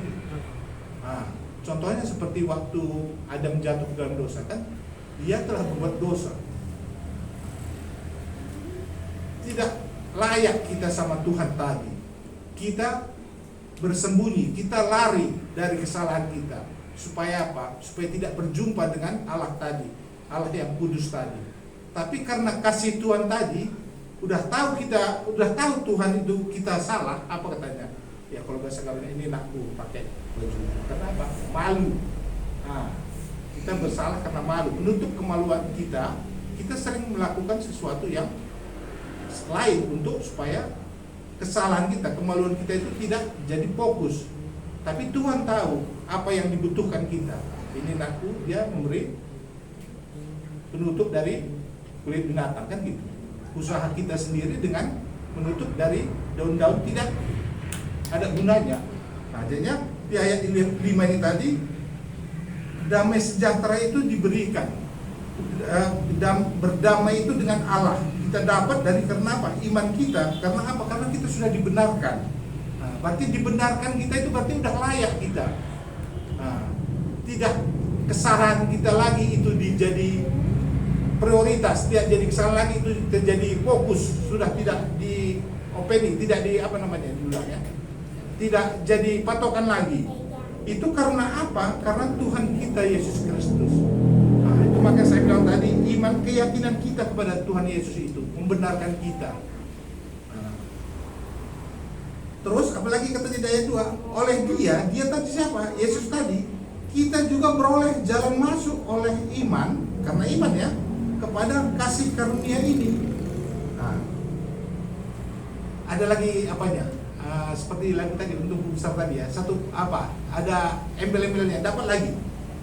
Contohnya seperti waktu Adam jatuh ke dalam dosa, kan? Dia telah berbuat dosa. Tidak layak kita sama Tuhan tadi. Kita bersembunyi, kita lari dari kesalahan kita. Supaya apa? Supaya tidak berjumpa dengan Allah tadi, Allah yang kudus tadi. Tapi karena kasih Tuhan tadi, udah tahu Tuhan itu kita salah, apa katanya? Ya kalau bahasa kalian ini nakku pakai baju. Kenapa? Malu. Kita bersalah karena malu. Menutup kemaluan kita, kita sering melakukan sesuatu yang lain untuk supaya kesalahan kita, kemaluan kita itu tidak jadi fokus. Tapi Tuhan tahu apa yang dibutuhkan kita. Ini nakku, dia memberi penutup dari kulit binatang, kan gitu. Usaha kita sendiri dengan menutup dari daun-daun tidak ada gunanya. Jadinya di ayat 5 ini tadi, damai sejahtera itu diberikan. Berdamai itu dengan Allah. Kita dapat dari karena apa? Iman kita. Karena apa? Karena kita sudah dibenarkan. Berarti dibenarkan kita itu berarti udah layak kita. Tidak kesalahan kita lagi itu jadi prioritas, tidak jadi kesalahan lagi itu terjadi fokus, sudah tidak di openi, tidak di apa namanya diulang ya. Tidak jadi patokan lagi. Itu karena apa? Karena Tuhan kita Yesus Kristus. Itu maka saya bilang tadi, iman, keyakinan kita kepada Tuhan Yesus itu membenarkan kita. Terus apalagi katanya di ayat 2, oleh dia tadi siapa? Yesus tadi, kita juga beroleh jalan masuk oleh iman, karena iman ya, kepada kasih karunia ini. Ada lagi apanya? Seperti lagu tadi untuk besar tadi ya, satu apa? Ada embel-embelnya, dapat lagi.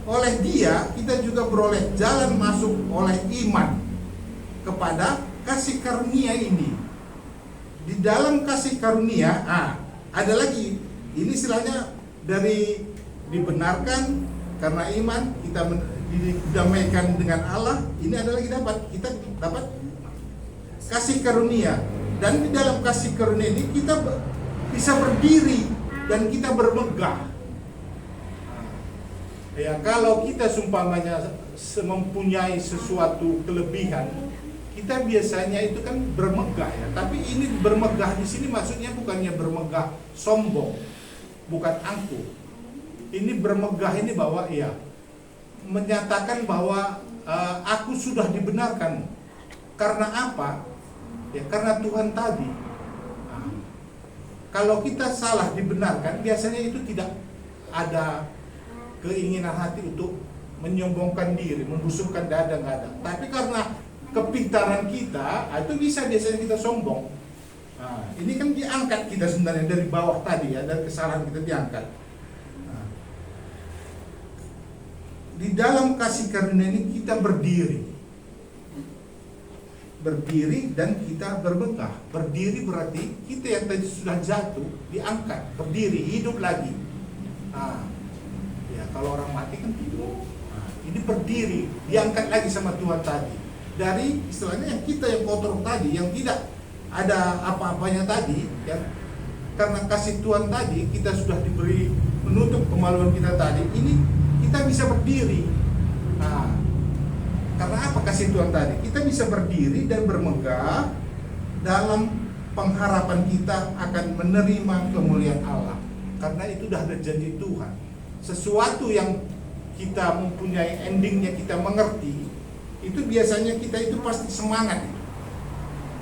Oleh dia kita juga beroleh jalan masuk oleh iman kepada kasih karunia ini. Di dalam kasih karunia, ada lagi. Ini istilahnya dari dibenarkan karena iman, kita didamaikan dengan Allah, ini adalah kita dapat kasih karunia, dan di dalam kasih karunia ini kita bisa berdiri dan kita bermegah. Ya, kalau kita seumpamanya mempunyai sesuatu kelebihan, kita biasanya itu kan bermegah ya. Tapi ini bermegah di sini maksudnya bukannya bermegah sombong, bukan angkuh. Ini bermegah ini bahwa ya menyatakan bahwa aku sudah dibenarkan. Karena apa? Ya karena Tuhan tadi. Kalau kita salah dibenarkan, biasanya itu tidak ada keinginan hati untuk menyombongkan diri, membusukkan dada, nggak ada. Tapi karena kepintaran kita, itu bisa biasanya kita sombong. Nah, ini kan diangkat kita sebenarnya dari bawah tadi ya, dari kesalahan kita diangkat. Nah, di dalam kasih karunia ini kita berdiri dan kita bermegah. Berdiri berarti kita yang tadi sudah jatuh diangkat, berdiri, hidup lagi. Nah, ya kalau orang mati kan tidur. Nah, ini berdiri, diangkat lagi sama Tuhan tadi. Dari istilahnya yang kita yang kotor tadi, yang tidak ada apa-apanya tadi, ya, karena kasih Tuhan tadi kita sudah diberi menutup kemaluan kita tadi. Ini kita bisa berdiri. Nah, karena apa kasih Tuhan tadi? Kita bisa berdiri dan bermegah dalam pengharapan kita akan menerima kemuliaan Allah. Karena itu sudah ada janji Tuhan. Sesuatu yang kita mempunyai endingnya kita mengerti, itu biasanya kita itu pasti semangat.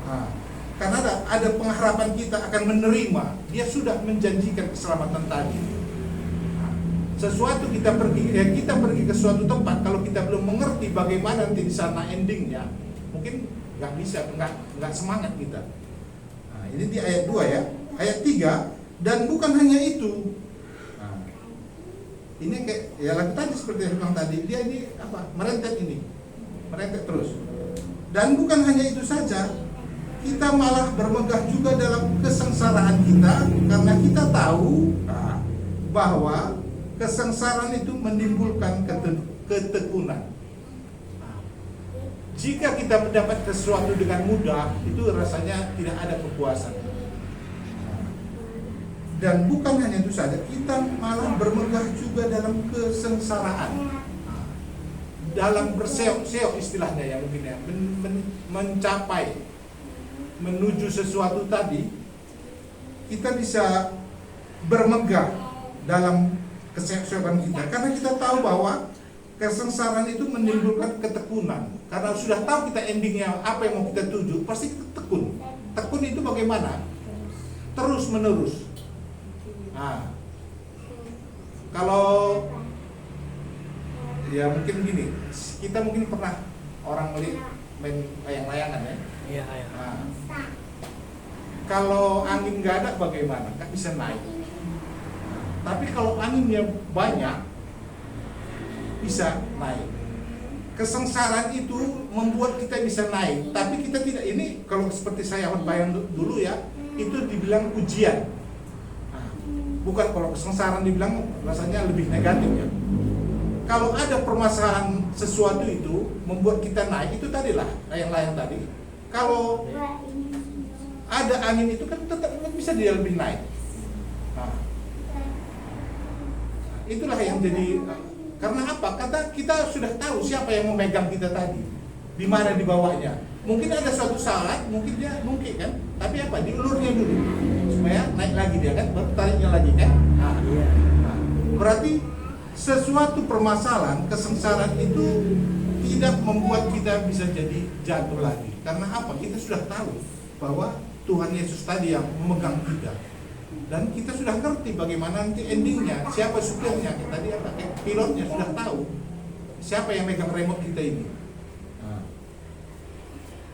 Nah, karena ada pengharapan kita akan menerima, dia sudah menjanjikan keselamatan tadi. Nah, sesuatu kita pergi ke suatu tempat, kalau kita belum mengerti bagaimana nanti di sana endingnya, mungkin nggak bisa, nggak semangat kita. Nah, ini di ayat 2 ya, ayat 3, dan bukan hanya itu. Ini kayak ya lagu tadi seperti yang bilang tadi, dia ini apa? Merentet terus. Dan bukan hanya itu saja, kita malah bermegah juga dalam kesengsaraan kita, karena kita tahu bahwa kesengsaraan itu menimbulkan ketekunan. Jika kita mendapat sesuatu dengan mudah, itu rasanya tidak ada kepuasan. Dan bukan hanya itu saja, kita malah bermegah juga dalam kesengsaraan, dalam berseok-seok istilahnya ya mungkin ya, mencapai, menuju sesuatu tadi, kita bisa bermegah dalam keseok-seokan kita, karena kita tahu bahwa kesengsaraan itu menimbulkan ketekunan. Karena sudah tahu kita endingnya apa yang mau kita tuju, pasti kita tekun. Tekun itu bagaimana? Terus menerus. Nah, kalau ya mungkin gini, kita mungkin pernah orang main layang-layangan ya. Iya. Nah, kalau angin nggak ada bagaimana? Kan bisa naik. Tapi kalau anginnya banyak, bisa naik. Kesengsaraan itu membuat kita bisa naik, tapi kita tidak. Ini kalau seperti saya bayang dulu ya, itu dibilang ujian. Bukan kalau kesengsaraan dibilang rasanya lebih negatif ya. Kalau ada permasalahan sesuatu itu membuat kita naik, itu tadilah layang-layang tadi. Kalau ada angin itu kan tetap bisa dia lebih naik. Nah, itulah yang jadi. Karena apa? Karena kita sudah tahu siapa yang memegang kita tadi, di mana dibawanya. Mungkin ada suatu saat, mungkin kan, tapi apa? Diulurnya dulu supaya naik lagi dia kan, baru tariknya lagi kan. Nah, berarti sesuatu permasalahan, kesengsaraan itu tidak membuat kita bisa jadi jatuh lagi. Karena apa? Kita sudah tahu bahwa Tuhan Yesus tadi yang memegang kita, dan kita sudah ngerti bagaimana nanti endingnya, siapa supirnya. Tadi apa? Pilotnya sudah tahu siapa yang megang remote kita ini.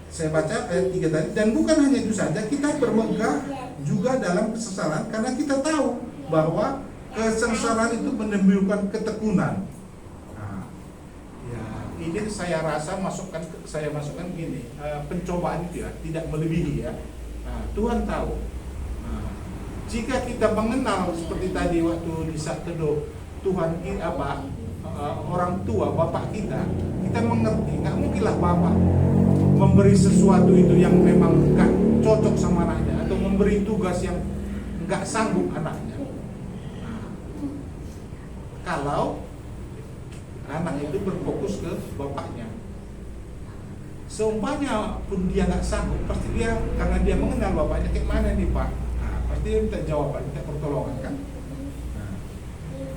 Saya baca ayat 3 tadi, dan bukan hanya itu saja, kita bermegah juga dalam kesengsaraan, karena kita tahu bahwa kesengsaraan itu menimbulkan ketekunan. Nah, ya, ini saya rasa saya masukkan gini, pencobaan itu ya tidak melebihi ya. Nah, Tuhan tahu. Nah, jika kita mengenal seperti tadi waktu di saat teduh, Tuhan orang tua, bapak kita mengerti. Nggak mungkinlah bapak memberi sesuatu itu yang memang nggak cocok sama anaknya, atau memberi tugas yang nggak sanggup anaknya. Kalau anak itu berfokus ke bapaknya, seumpamanya pun dia nggak sanggup, pasti dia, karena dia mengenal bapaknya, kayak mana nih Pak, pasti dia minta jawaban, minta pertolongan kan.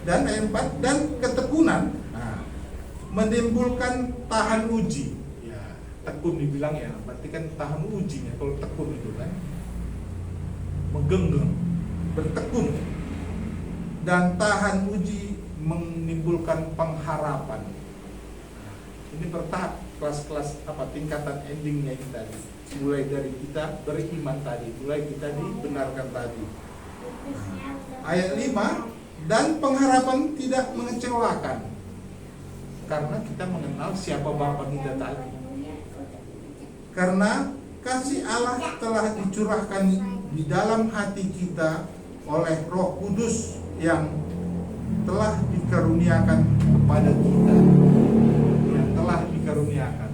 Dan yang 4, dan ketekunan menimbulkan tahan uji. Ya, tekun dibilang ya, berarti kan tahan ujinya. Kalau tekun itu kan menggenggam, bertekun. Dan tahan uji menimbulkan pengharapan. Ini bertahap, kelas-kelas tingkatan endingnya ini tadi. Mulai dari kita beriman tadi, mulai kita dibenarkan tadi. Ayat 5, dan pengharapan tidak mengecewakan, karena kita mengenal siapa Bapa kita tadi. Karena kasih Allah telah dicurahkan di dalam hati kita oleh Roh Kudus yang telah dikaruniakan kepada kita, yang telah dikaruniakan.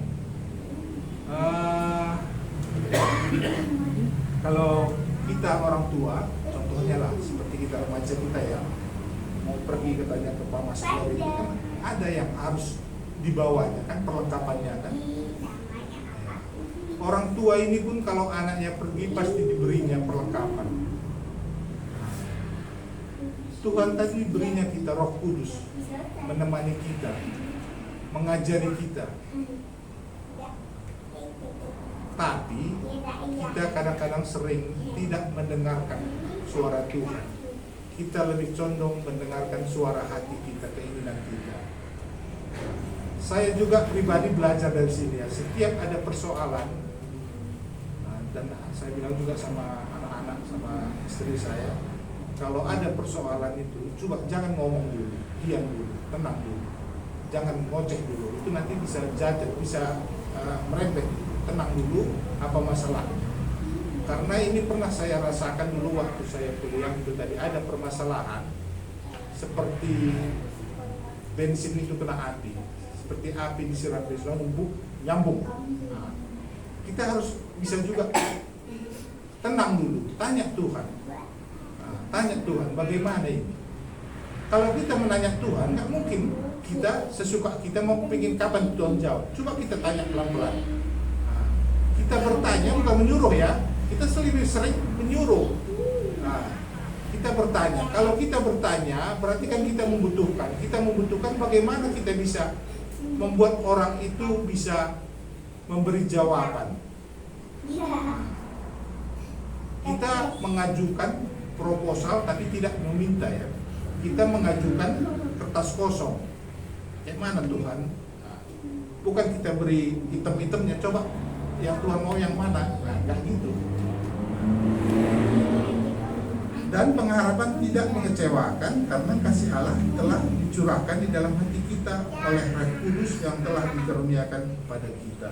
Kalau kita orang tua, contohnya lah seperti kita remaja kita ya, mau pergi katanya ke Pamasari itu kan ada yang harus dibawanya kan, perlengkapannya kan. Orang tua ini pun kalau anaknya pergi pasti diberinya perlengkapan. Tuhan tadi berinya kita Roh Kudus, menemani kita, mengajari kita. Tapi kita kadang-kadang sering tidak mendengarkan suara Tuhan. Kita lebih condong mendengarkan suara hati kita, keinginan kita. Saya juga pribadi belajar dari sini ya. Setiap ada persoalan, dan saya bilang juga sama anak-anak, sama istri saya, kalau ada persoalan itu, coba jangan ngomong dulu, diam dulu, tenang dulu, jangan ngoceh dulu. Itu nanti bisa jatuh, bisa merembet. Tenang dulu, apa masalahnya? Karena ini pernah saya rasakan dulu waktu saya kuliah itu tadi, ada permasalahan seperti bensin itu kena api, seperti api disiram nyambung. Nah, kita harus bisa juga tenang dulu, tanya Tuhan. Tanya Tuhan, bagaimana ini? Kalau kita menanya Tuhan, nggak mungkin kita sesuka kita mau pengen kapan Tuhan jawab. Coba kita tanya pelan-pelan. Kita bertanya bukan menyuruh ya, kita lebih sering menyuruh. Kita bertanya. Kalau kita bertanya, berarti kan kita membutuhkan. Kita membutuhkan bagaimana kita bisa membuat orang itu bisa memberi jawaban. Kita mengajukan proposal tapi tidak meminta ya. Kita mengajukan kertas kosong. Kayak mana Tuhan? Bukan kita beri item-itemnya, coba yang Tuhan mau yang mana? Nah, enggak gitu. Dan pengharapan tidak mengecewakan karena kasih Allah telah dicurahkan di dalam hati kita oleh Roh Kudus yang telah dikaruniakan kepada kita.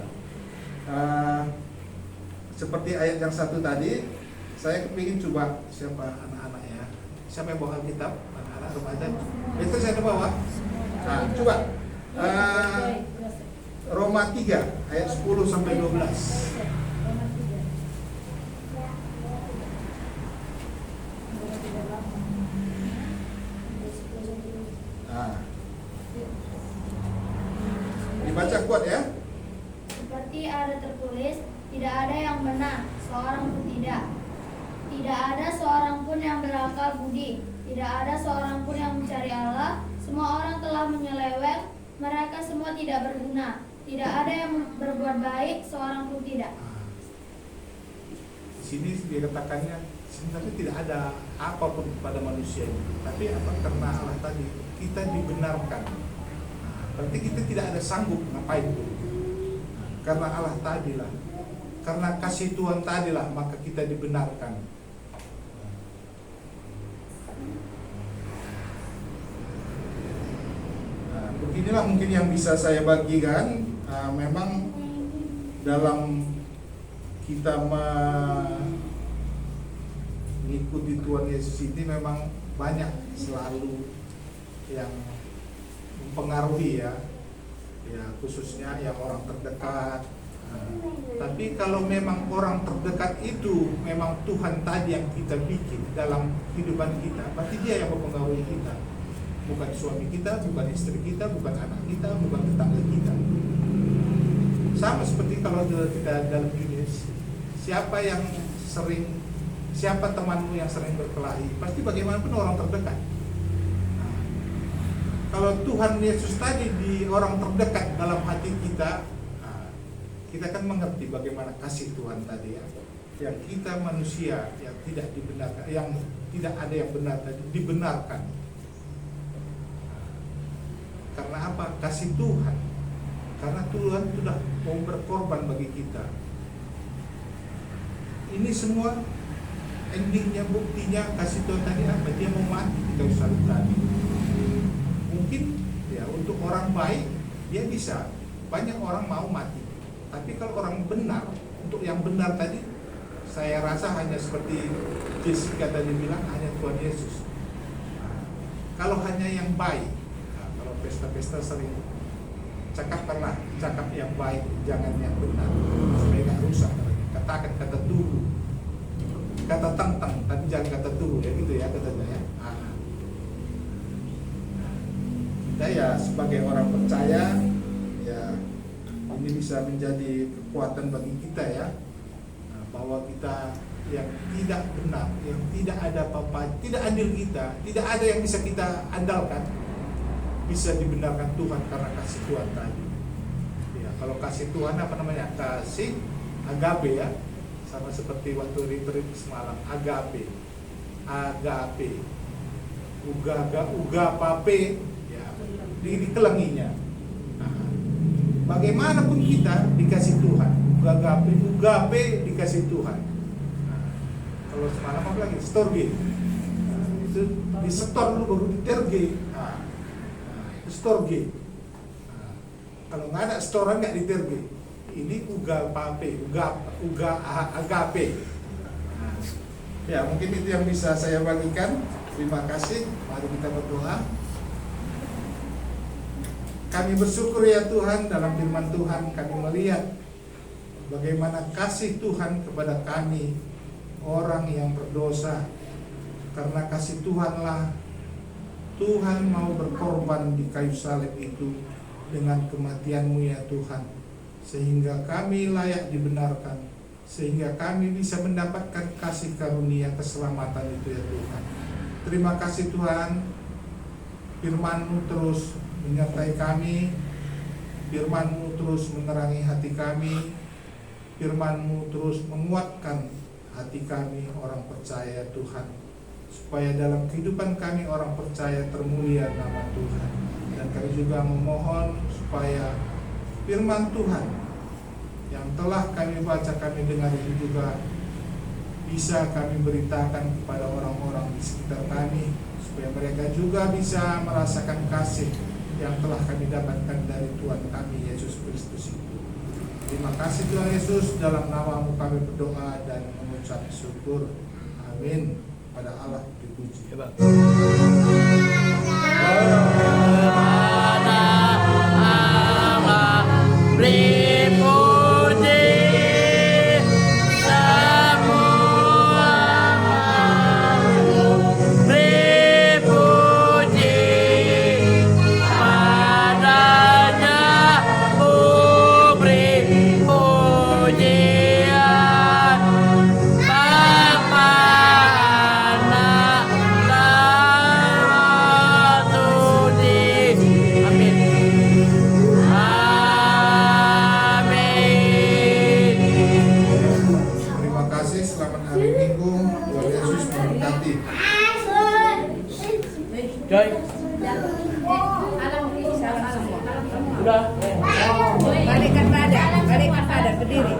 Seperti ayat yang satu tadi, saya kepingin coba siapa anak-anaknya, siapa yang bawa Alkitab, anak-anak remaja, itu saya bawa. Nah, coba Roma 3 ayat 10 sampai 12. Nah, dibaca kuat ya. Seperti ada tertulis, tidak ada yang benar, seorang pun tidak. Tidak ada seorang pun yang berakal budi. Tidak ada seorang pun yang mencari Allah. Semua orang telah menyeleweng, mereka semua tidak berguna. Tidak ada yang berbuat baik, seorang pun tidak. Di sini dikatakannya sebenarnya tidak ada apapun pada manusia ini. Tapi apa? Karena Allah tadi kita dibenarkan. Berarti kita tidak ada sanggup ngapain dulu. Karena Allah tadilah, karena kasih Tuhan tadilah maka kita dibenarkan. Beginilah mungkin yang bisa saya bagikan. Memang dalam kita mengikuti Tuhan Yesus ini memang banyak selalu yang mempengaruhi ya, khususnya yang orang terdekat. Tapi kalau memang orang terdekat itu memang Tuhan tadi yang kita bikin dalam kehidupan kita, berarti dia yang mempengaruhi kita, bukan suami kita, bukan istri kita, bukan anak kita, bukan tetangga kita. Sama seperti kalau kita dalam dunia, siapa temanmu yang sering berkelahi, pasti bagaimanapun orang terdekat. Kalau Tuhan Yesus tadi di orang terdekat dalam hati kita, kita kan mengerti bagaimana kasih Tuhan tadi ya. Yang kita manusia yang tidak dibenarkan, yang tidak ada yang benar tadi dibenarkan. Karena apa? Kasih Tuhan. Karena Tuhan sudah mau berkorban bagi kita. Ini semua endingnya, buktinya kasih Tuhan tadi apa? Dia mau mati di kayu salib tadi. Mungkin ya untuk orang baik dia bisa, banyak orang mau mati. Tapi kalau orang benar, untuk yang benar tadi, saya rasa hanya seperti Jessica tadi bilang, hanya Tuhan Yesus. Kalau hanya yang baik, kalau pesta-pesta sering cakapkanlah cakap yang baik, jangan yang benar, supaya nggak rusak. Katakan kata dulu, kata tentang, tapi jangan kata dulu ya gitu ya katanya ya. Ya sebagai orang percaya ya, ini bisa menjadi kekuatan bagi kita ya, bahwa kita yang tidak benar, yang tidak ada apa-apa, tidak adil kita, tidak ada yang bisa kita andalkan, bisa dibenarkan Tuhan karena kasih Tuhan tadi. Ya, kalau kasih Tuhan apa namanya? Kasih agape ya, sama seperti waktu retreat semalam, agape, ugapape ya, dikelenginya. Bagaimanapun kita dikasih Tuhan, ugape dikasih Tuhan. Kalau semalam apa lagi? Storge. Itu disetor dulu baru diterge. Storge. Kalau nggak ada setoran nggak diterge. Ini agape. Ya mungkin itu yang bisa saya bagikan. Terima kasih. Mari kita berdoa. Kami bersyukur ya Tuhan, dalam firman Tuhan kami melihat bagaimana kasih Tuhan kepada kami, orang yang berdosa. Karena kasih Tuhanlah Tuhan mau berkorban di kayu salib itu dengan kematian-Mu ya Tuhan, sehingga kami layak dibenarkan, sehingga kami bisa mendapatkan kasih karunia keselamatan itu ya Tuhan. Terima kasih Tuhan, firman-Mu terus menyertai kami, firman-Mu terus menerangi hati kami, firman-Mu terus menguatkan hati kami orang percaya Tuhan, supaya dalam kehidupan kami orang percaya termulia nama Tuhan. Dan kami juga memohon supaya firman Tuhan yang telah kami baca, kami dengar itu juga bisa kami beritakan kepada orang-orang di sekitar kami, supaya mereka juga bisa merasakan kasih yang telah kami dapatkan dari Tuhan kami Yesus Kristus itu. Terima kasih Tuhan Yesus, dalam nama-Mu kami berdoa dan mengucap syukur. Amin. Pada Allah dipuji. Balikkan badan, berdiri.